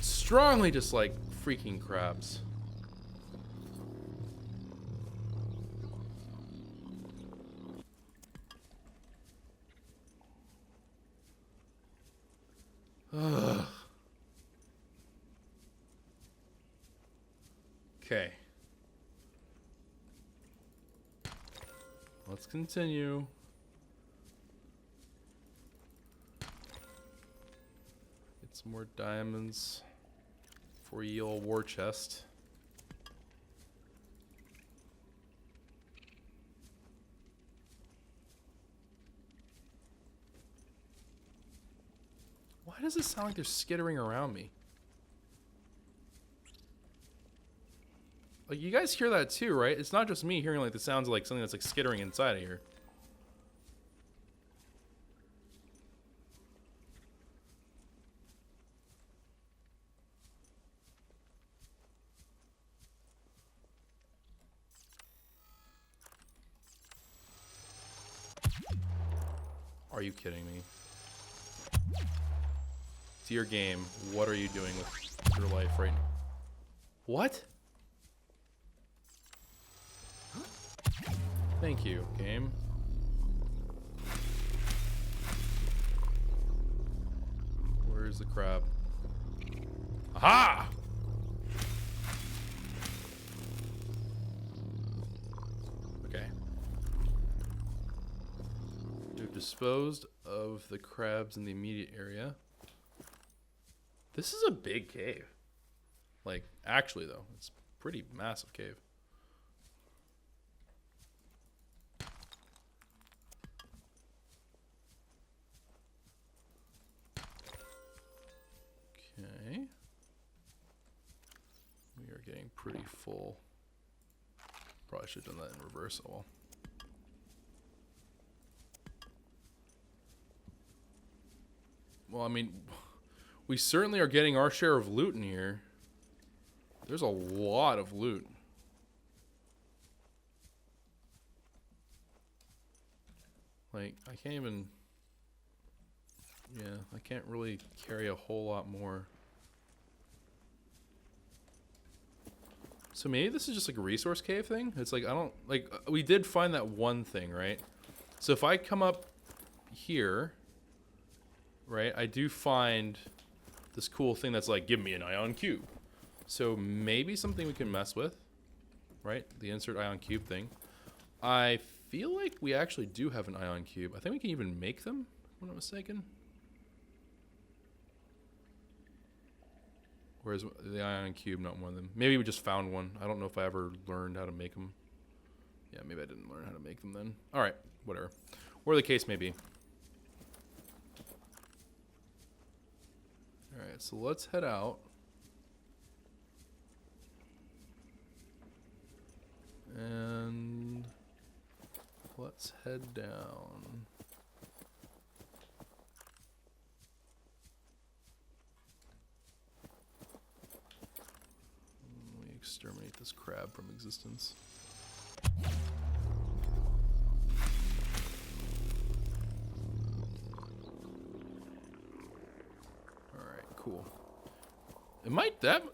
Strongly dislike freaking crabs. Ugh. Okay. Let's continue. Get some more diamonds for ye old war chest. Why does it sound like they're skittering around me? Like, you guys hear that too, right? It's not just me hearing like the sounds of like something that's like skittering inside of here. Are you kidding me? Dear game, what are you doing with your life right now? What? Thank you, game. Where's the crab? Aha! Okay. We've disposed of the crabs in the immediate area. This is a big cave. Like, actually though, it's a pretty massive cave. Okay. We are getting pretty full. Probably should have done that in reverse. Oh well. Well, I mean, we certainly are getting our share of loot in here. There's a lot of loot. Like, I can't even... Yeah, I can't really carry a whole lot more. So maybe this is just like a resource cave thing? It's like, I don't... Like, we did find that one thing, right? So if I come up here, right, I do find this cool thing that's like, give me an ion cube. So maybe something we can mess with, right? The insert ion cube thing. I feel like we actually do have an ion cube. I think we can even make them, if I'm not mistaken. Whereas the ion cube, not one of them. Maybe we just found one. I don't know if I ever learned how to make them. Yeah, maybe I didn't learn how to make them then. All right, whatever. Where the case may be. All right, so let's head out. And let's head down. We exterminate this crab from existence. Alright, cool.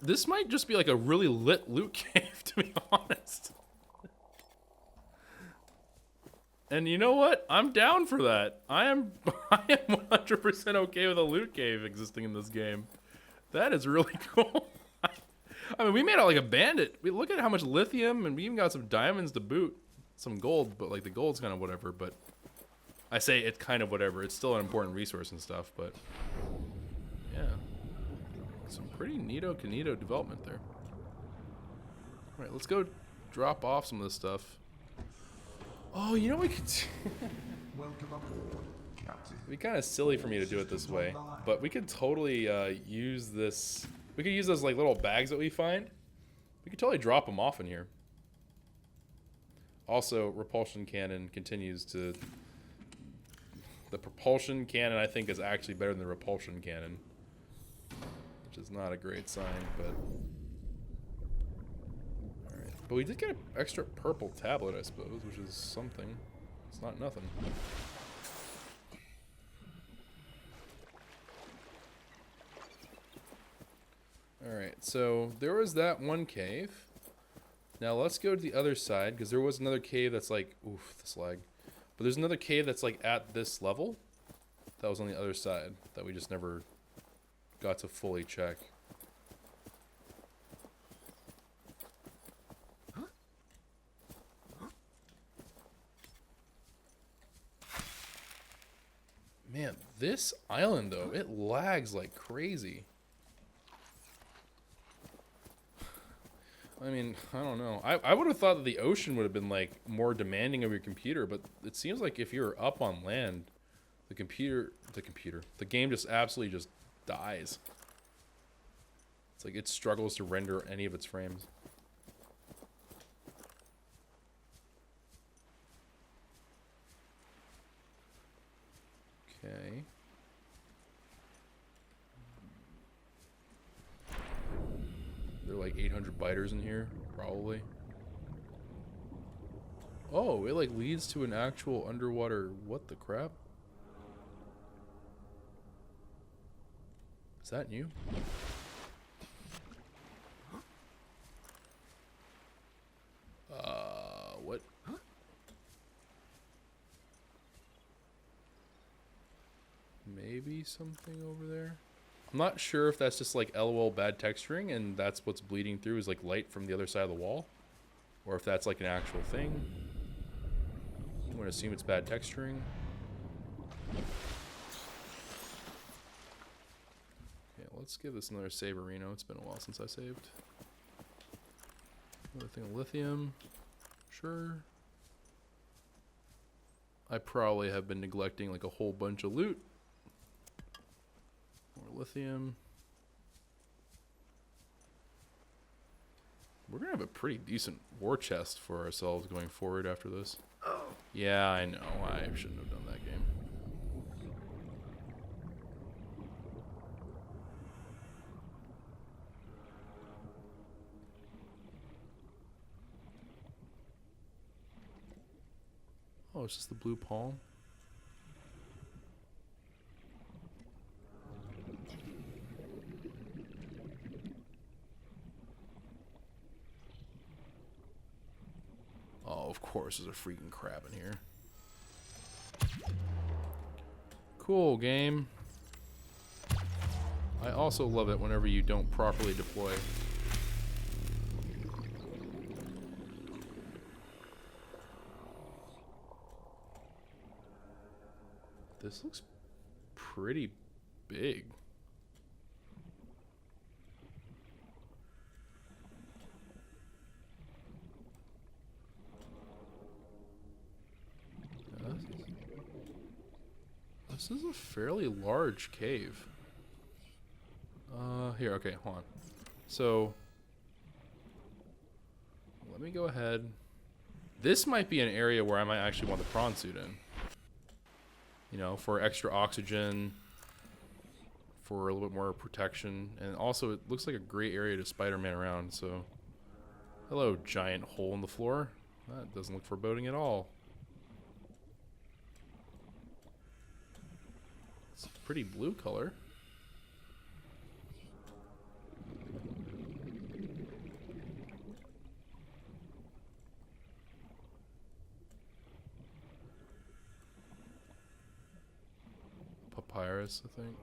This might just be like a really lit loot cave, to be honest. And you know what? I'm down for that. I am 100% okay with a loot cave existing in this game. That is really cool. I mean, we made out like a bandit. We look at how much lithium, and we even got some diamonds to boot. Some gold, but like the gold's kind of whatever, but I say it's kind of whatever. It's still an important resource and stuff, but yeah. Some pretty neato-canito development there. All right, let's go drop off some of this stuff. Oh, you know what we could do? Welcome aboard, Captain. It'd be kind of silly for me to do it this way, but we could totally use this. We could use those like little bags that we find. We could totally drop them off in here. Also, repulsion cannon continues to... The propulsion cannon, I think, is actually better than the repulsion cannon. Which is not a great sign, but... Alright. But we did get an extra purple tablet, I suppose, which is something. It's not nothing. Alright, so there was that one cave. Now let's go to the other side, because there was another cave that's like... Oof, this lag. But there's another cave that's like at this level. That was on the other side, that we just never got to fully check. Man, this island though, it lags like crazy. I mean, I don't know. I would have thought that the ocean would have been like more demanding of your computer, but it seems like if you're up on land, the game just absolutely just dies. It's like it struggles to render any of its frames. Okay. There are like 800 biters in here, probably. Oh, it like leads to an actual underwater... What the crap? Is that new? What? Maybe something over there? I'm not sure if that's just like LOL bad texturing and that's what's bleeding through is like light from the other side of the wall. Or if that's like an actual thing. I'm going to assume it's bad texturing. Okay, let's give this another save, Reno. It's been a while since I saved. Another thing of lithium. Sure. I probably have been neglecting like a whole bunch of loot. More lithium. We're gonna have a pretty decent war chest for ourselves going forward after this. Yeah, I know. I shouldn't have done that game. Oh, it's just the blue palm. Oh, of course, there's a freaking crab in here. Cool game. I also love it whenever you don't properly deploy. This looks pretty big. This is a fairly large cave. Here, okay, hold on. So, let me go ahead. This might be an area where I might actually want the prawn suit in. You know, for extra oxygen, for a little bit more protection, and also it looks like a great area to Spider-Man around, so. Hello, giant hole in the floor. That doesn't look foreboding at all. It's a pretty blue color. Papyrus, I think.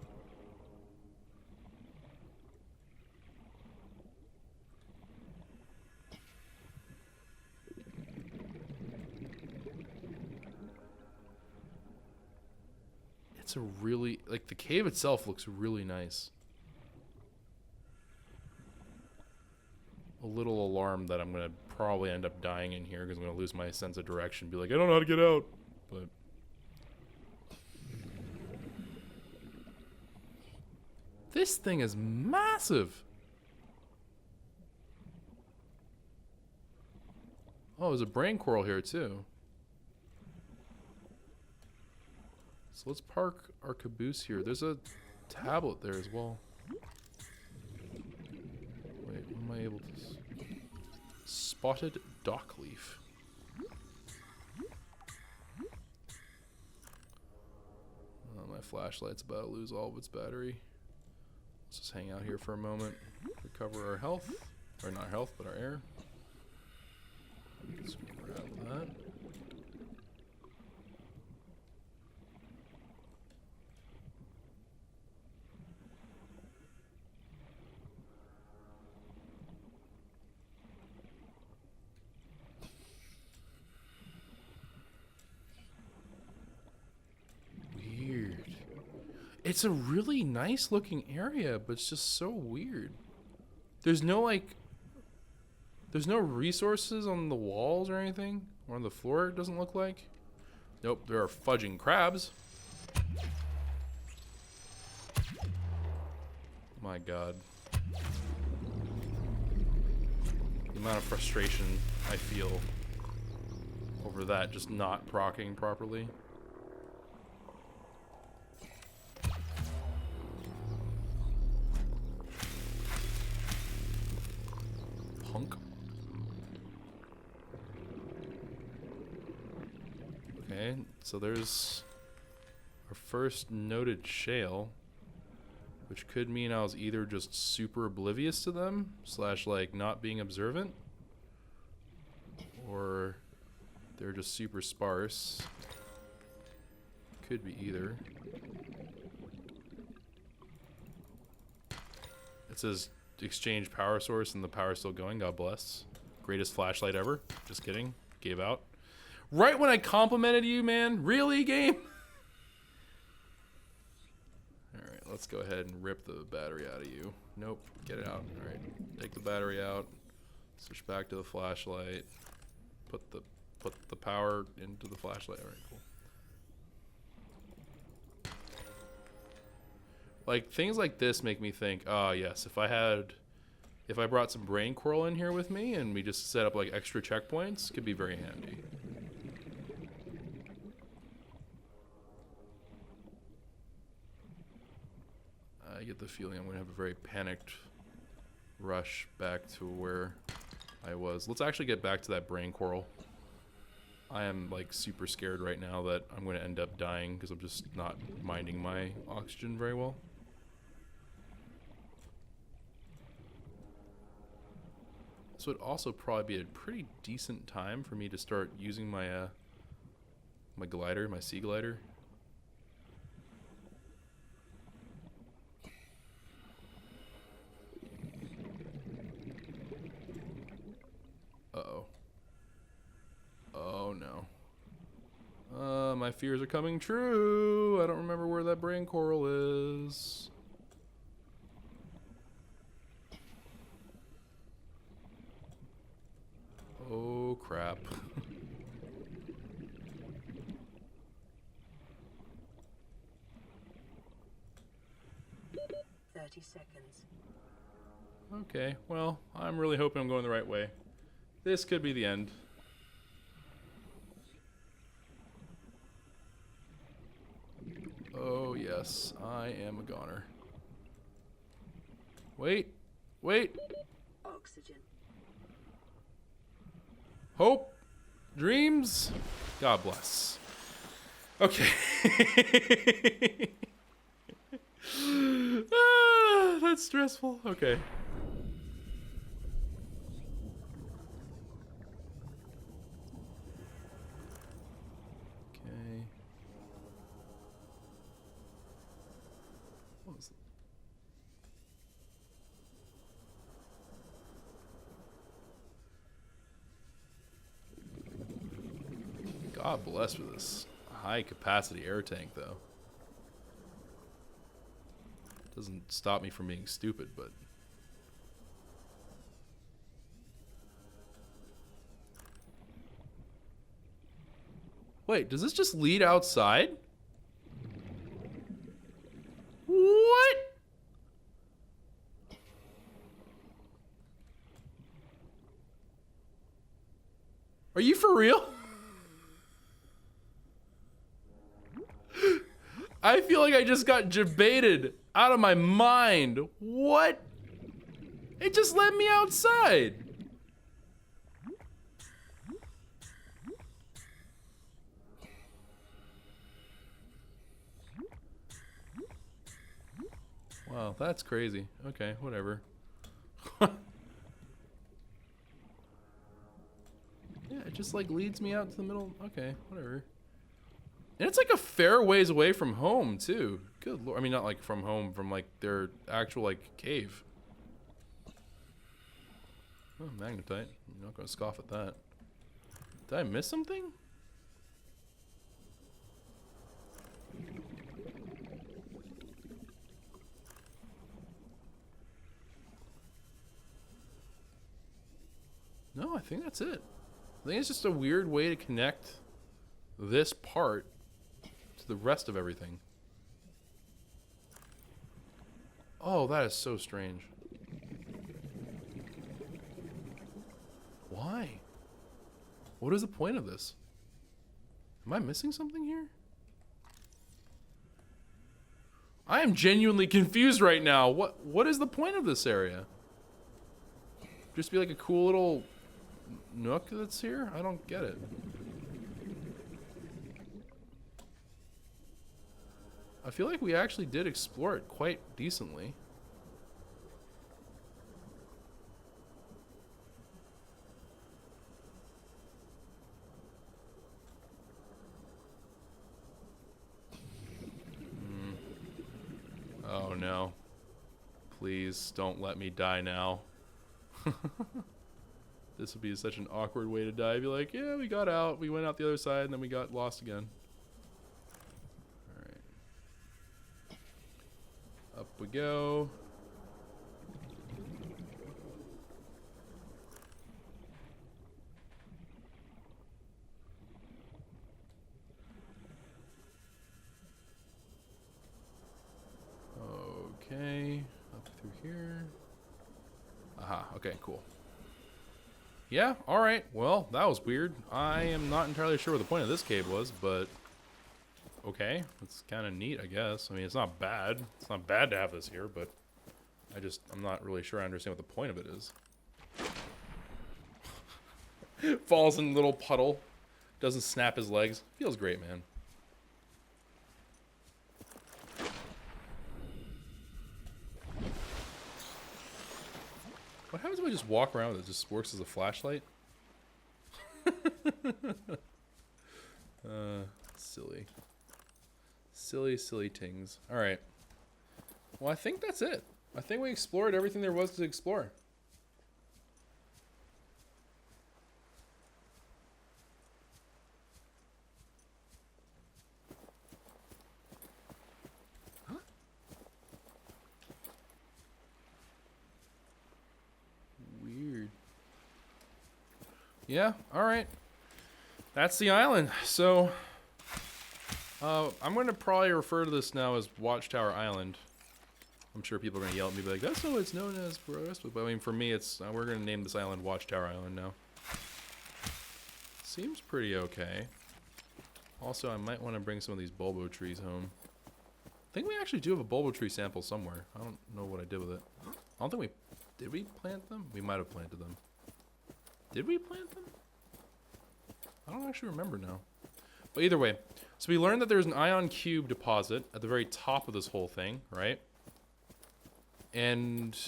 It's a really, like, the cave itself looks really nice. A little alarmed that I'm gonna probably end up dying in here because I'm gonna lose my sense of direction. Be like, I don't know how to get out. But this thing is massive. Oh, there's a brain coral here too. So let's park our caboose here. There's a tablet there as well. Wait, am I able to... Spotted dock leaf. Oh, my flashlight's about to lose all of its battery. Let's just hang out here for a moment. Recover our health. Or not health, but our air. Let's grab that. It's a really nice looking area, but it's just so weird. There's no like... There's no resources on the walls or anything. Or on the floor, it doesn't look like. Nope, there are fudging crabs. My god. The amount of frustration I feel over that just not proccing properly. Okay, so there's our first noted shale, which could mean I was either just super oblivious to them, slash like not being observant, or they're just super sparse. Could be either. It says exchange power source and the power's still going, God bless. Greatest flashlight ever. Just kidding. Gave out. Right when I complimented you, man. Really, game? Alright, let's go ahead and rip the battery out of you. Nope, get it out. Alright, take the battery out. Switch back to the flashlight. Put the power into the flashlight. Alright, cool. Like, things like this make me think, oh yes, if I brought some brain coral in here with me and we just set up like extra checkpoints, could be very handy. I get the feeling I'm going to have a very panicked rush back to where I was. Let's actually get back to that brain coral. I am like super scared right now that I'm going to end up dying because I'm just not minding my oxygen very well. This would also probably be a pretty decent time for me to start using my my glider, my sea glider. Uh-oh. Oh no. My fears are coming true. I don't remember where that brain coral is. Oh crap. 30 seconds. Okay, well, I'm really hoping I'm going the right way. This could be the end. Oh yes, I am a goner. Wait, wait. Oxygen. Hope, dreams, God bless. Okay. Ah, that's stressful. Okay. Okay. What was it? God bless for this high capacity air tank though. Doesn't stop me from being stupid, but wait, does this just lead outside? What? Are you for real? I feel like I just got debated out of my mind. What? It just led me outside. Wow, that's crazy. Okay, whatever. Yeah, it just like leads me out to the middle. Okay, whatever. And it's like a fair ways away from home too. Good lord. I mean, not like from home, from like their actual like cave. Oh, magnetite. I'm not gonna scoff at that. Did I miss something? No, I think that's it. I think it's just a weird way to connect this part to the rest of everything. Oh, that is so strange. Why? What is the point of this? Am I missing something here? I am genuinely confused right now. What is the point of this area? Just be like a cool little nook that's here? I don't get it. I feel like we actually did explore it quite decently. Oh no. Please don't let me die now. This would be such an awkward way to die. I'd be like, yeah, we got out, we went out the other side, and then we got lost again. Alright. Up we go. Okay, up through here. Aha, okay, cool. Yeah, alright, well, that was weird. I am not entirely sure what the point of this cave was, but okay, it's kind of neat, I guess. I mean, it's not bad. It's not bad to have this here, but I'm not really sure I understand what the point of it is. Falls in a little puddle. Doesn't snap his legs. Feels great, man. What happens if I just walk around with it? It just works as a flashlight? Silly. Silly tings. Alright. Well, I think that's it. I think we explored everything there was to explore. Weird. Yeah, alright. That's the island. So, I'm going to probably refer to this now as Watchtower Island. I'm sure people are going to yell at me, be like, that's not what it's known as for us. But I mean, for me, it's we're going to name this island Watchtower Island now. Seems pretty okay. Also, I might want to bring some of these bulbo trees home. I think we actually do have a bulbo tree sample somewhere. I don't know what I did with it. I don't think we... Did we plant them? We might have planted them. Did we plant them? I don't actually remember now. But either way, so we learned that there's an ion cube deposit at the very top of this whole thing, right? And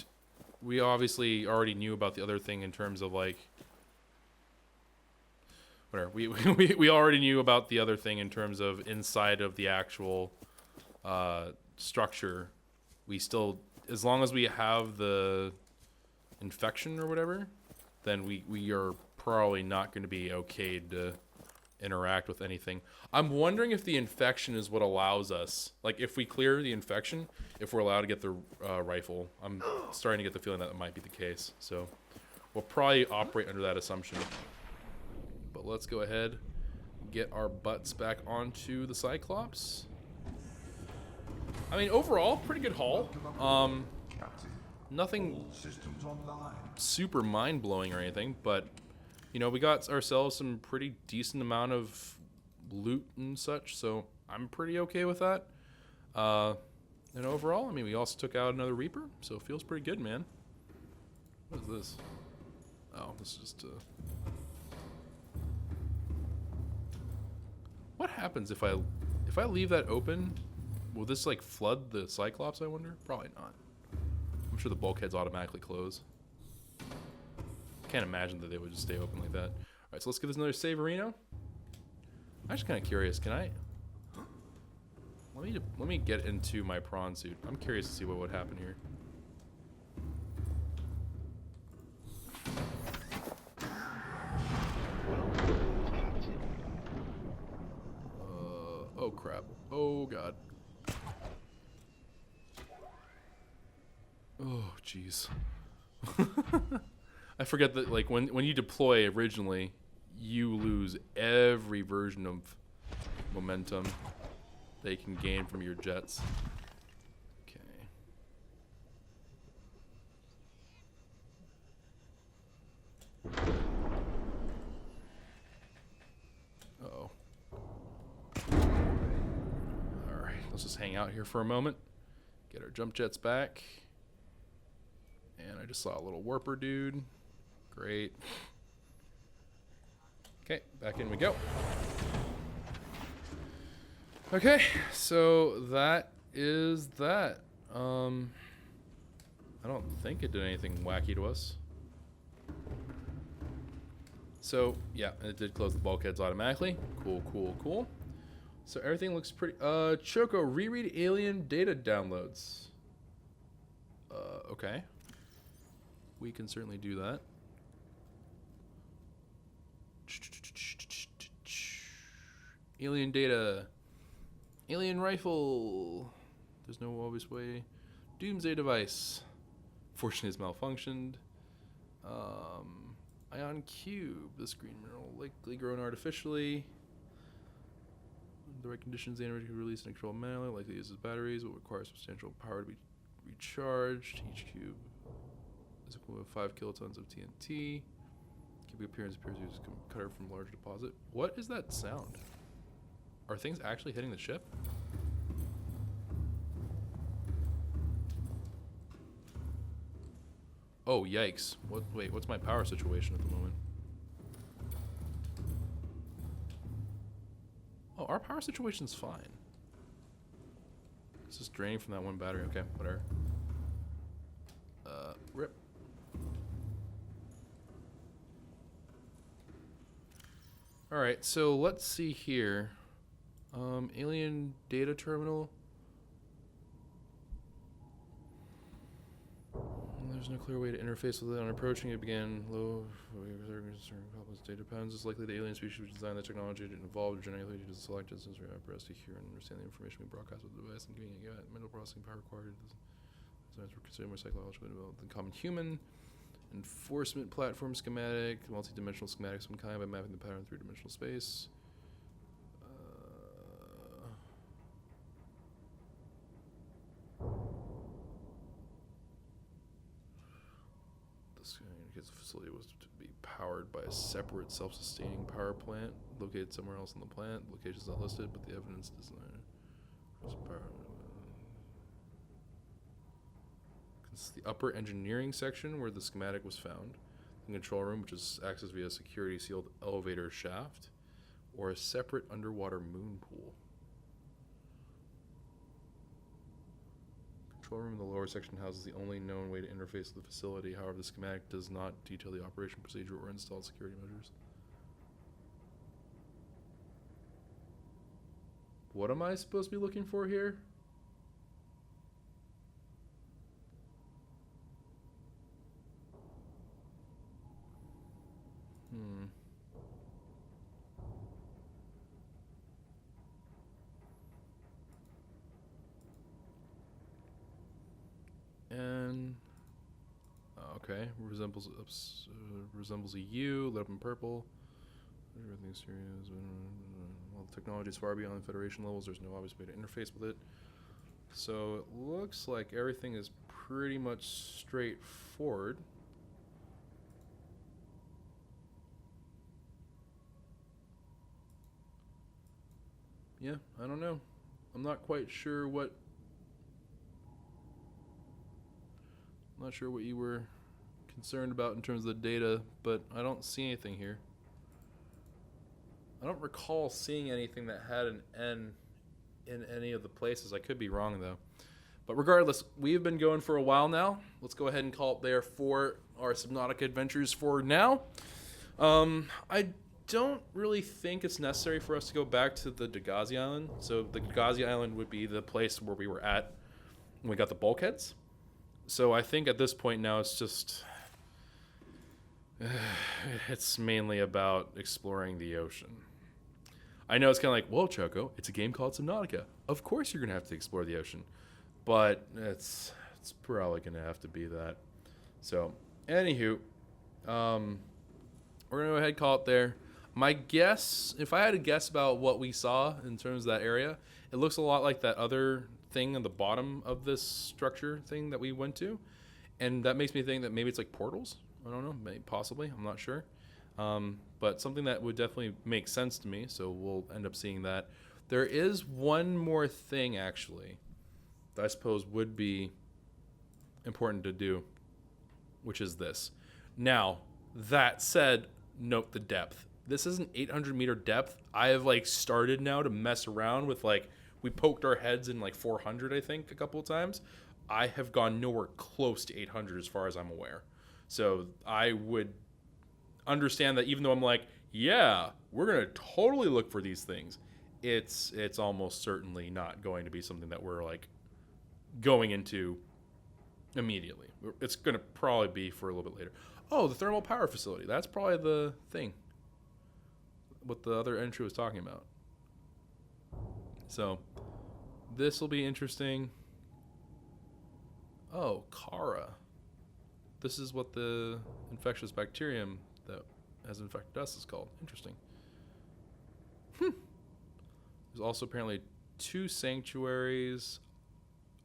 we obviously already knew about the other thing in terms of like... Whatever. We already knew about the other thing in terms of inside of the actual structure. We still... As long as we have the infection or whatever, then we are probably not going to be okayed to interact with anything. I'm wondering if the infection is what allows us, like if we clear the infection, if we're allowed to get the rifle. I'm starting to get the feeling that might be the case. So we'll probably operate under that assumption. But let's go ahead, get our butts back onto the Cyclops. I mean, overall, pretty good haul. Nothing Systems online. super mind-blowing or anything, but you know, we got ourselves some pretty decent amount of loot and such, so I'm pretty okay with that. And overall, I mean, we also took out another Reaper, so it feels pretty good, man. What is this? Oh, this is just What happens if I leave that open? Will this like flood the Cyclops, I wonder? Probably not. I'm sure the bulkheads automatically close. Can't imagine that they would just stay open like that. Alright, so let's give this another Saverino. I'm just kind of curious, can I... Let me get into my prawn suit. I'm curious to see what would happen here. Oh crap. Oh god. Oh jeez. I forget that like when you deploy originally, you lose every version of momentum that you can gain from your jets. Okay. Uh-oh. Alright, let's just hang out here for a moment. Get our jump jets back. And I just saw a little warper dude. Great. Okay, back in we go. Okay, so that is that. I don't think it did anything wacky to us. So, yeah, it did close the bulkheads automatically. Cool, cool, cool. So everything looks pretty... Choco, reread alien data downloads. Okay. We can certainly do that. Alien data. Alien rifle. There's no obvious way. Doomsday device. Fortunately, it's malfunctioned. Ion cube. This green mineral likely grown artificially. The right conditions, the energy can release in a controlled manner. Likely uses batteries. Will require substantial power to be recharged. Each cube is equivalent to 5 kilotons of TNT. Cube appears to use cutter from large deposit. What is that sound? Are things actually hitting the ship? Oh, yikes. Wait, what's my power situation at the moment? Oh, our power situation's fine. It's just draining from that one battery. Okay, whatever. Rip. Alright, so let's see here. Alien data terminal. There's no clear way to interface with it. On approaching it began low data depends. It's likely the alien species which designed the technology to evolve genetically to select distance for us to hear and understand the information we broadcast with the device and giving it mental processing power required. Designs were considered more psychologically developed than common human. Enforcement platform schematic, multi-dimensional schematic of some kind by mapping the pattern in three-dimensional space. This indicates the facility was to be powered by a separate self-sustaining power plant located somewhere else on the plant. The location is not listed, but the evidence does not. It's the upper engineering section where the schematic was found. The control room, which is accessed via a security sealed elevator shaft, or a separate underwater moon pool. Control room in the lower section houses the only known way to interface with the facility. However, the schematic does not detail the operation procedure or install security measures. What am I supposed to be looking for here? And okay, resembles a U, lit up in purple. Everything's serious. Well, the technology is far beyond Federation levels. There's no obvious way to interface with it. So it looks like everything is pretty much straightforward. Yeah, I don't know. I'm not quite sure what. I'm not sure what you were concerned about in terms of the data, but I don't see anything here. I don't recall seeing anything that had an N in any of the places. I could be wrong, though. But regardless, we've been going for a while now. Let's go ahead and call it there for our Subnautica adventures for now. I don't really think it's necessary for us to go back to the Dagazi Island. So the Dagazi Island would be the place where we were at when we got the bulkheads. So I think at this point now it's just it's mainly about exploring the ocean. I know it's kind of like, well, Choco, it's a game called Subnautica. Of course you're going to have to explore the ocean. But it's probably going to have to be that. So, anywho, we're going to go ahead and call it there. My guess, if I had to guess about what we saw in terms of that area, it looks a lot like that other thing on the bottom of this structure thing that we went to. And that makes me think that maybe it's like portals. I don't know, maybe, possibly. I'm not sure. But something that would definitely make sense to me. So we'll end up seeing that. There is one more thing, actually, that I suppose would be important to do, which is this. Now, that said, note the depth. This is an 800 meter depth. I have started now to mess around with we poked our heads in 400, I think, a couple of times. I have gone nowhere close to 800 as far as I'm aware. So I would understand that even though I'm yeah, we're going to totally look for these things. It's almost certainly not going to be something that we're going into immediately. It's going to probably be for a little bit later. Oh, the thermal power facility. That's probably the thing. What the other entry was talking about. So, this will be interesting. Oh, Kara. This is what the infectious bacterium that has infected us is called. Interesting. There's also apparently 2 sanctuaries,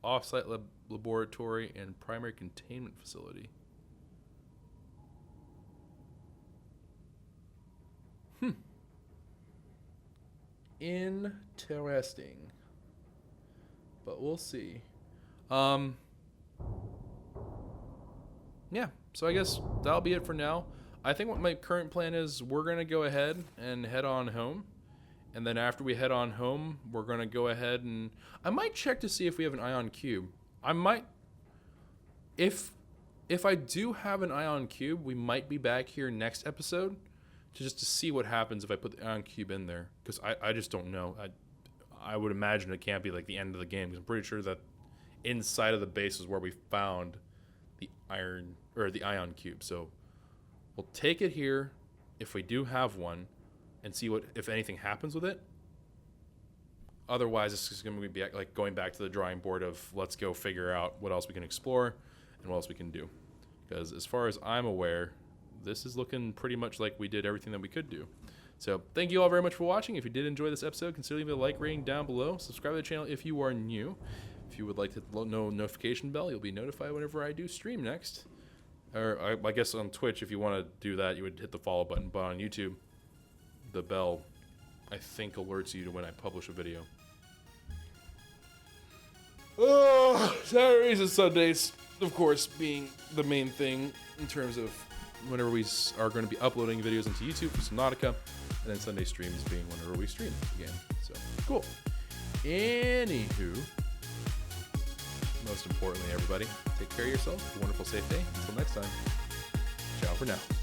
off-site laboratory, and primary containment facility. Interesting. But we'll see. Yeah, so I guess that'll be it for now. I think what my current plan is, we're going to go ahead and head on home. And then after we head on home, we're going to go ahead and... I might check to see if we have an ion cube. I might... If I do have an ion cube, we might be back here next episode to see what happens if I put the ion cube in there. Because I just don't know. I would imagine it can't be like the end of the game. Because I'm pretty sure that inside of the base is where we found the ion cube. So we'll take it here if we do have one, and see what, if anything, happens with it. Otherwise, it's just going to be like going back to the drawing board of let's go figure out what else we can explore and what else we can do. Because as far as I'm aware, this is looking pretty much like we did everything that we could do. So thank you all very much for watching. If you did enjoy this episode, consider leaving a like rating down below. Subscribe to the channel if you are new. If you would like to hit the notification bell, you'll be notified whenever I do stream next. Or I guess on Twitch, if you want to do that, you would hit the follow button. But on YouTube, the bell, I think, alerts you to when I publish a video. Oh, Saturdays and Sundays, of course, being the main thing in terms of whenever we are going to be uploading videos into YouTube for Subnautica, and then Sunday streams being whenever we stream again. So, cool. Anywho, most importantly, everybody, take care of yourself. Have a wonderful, safe day. Until next time, ciao for now.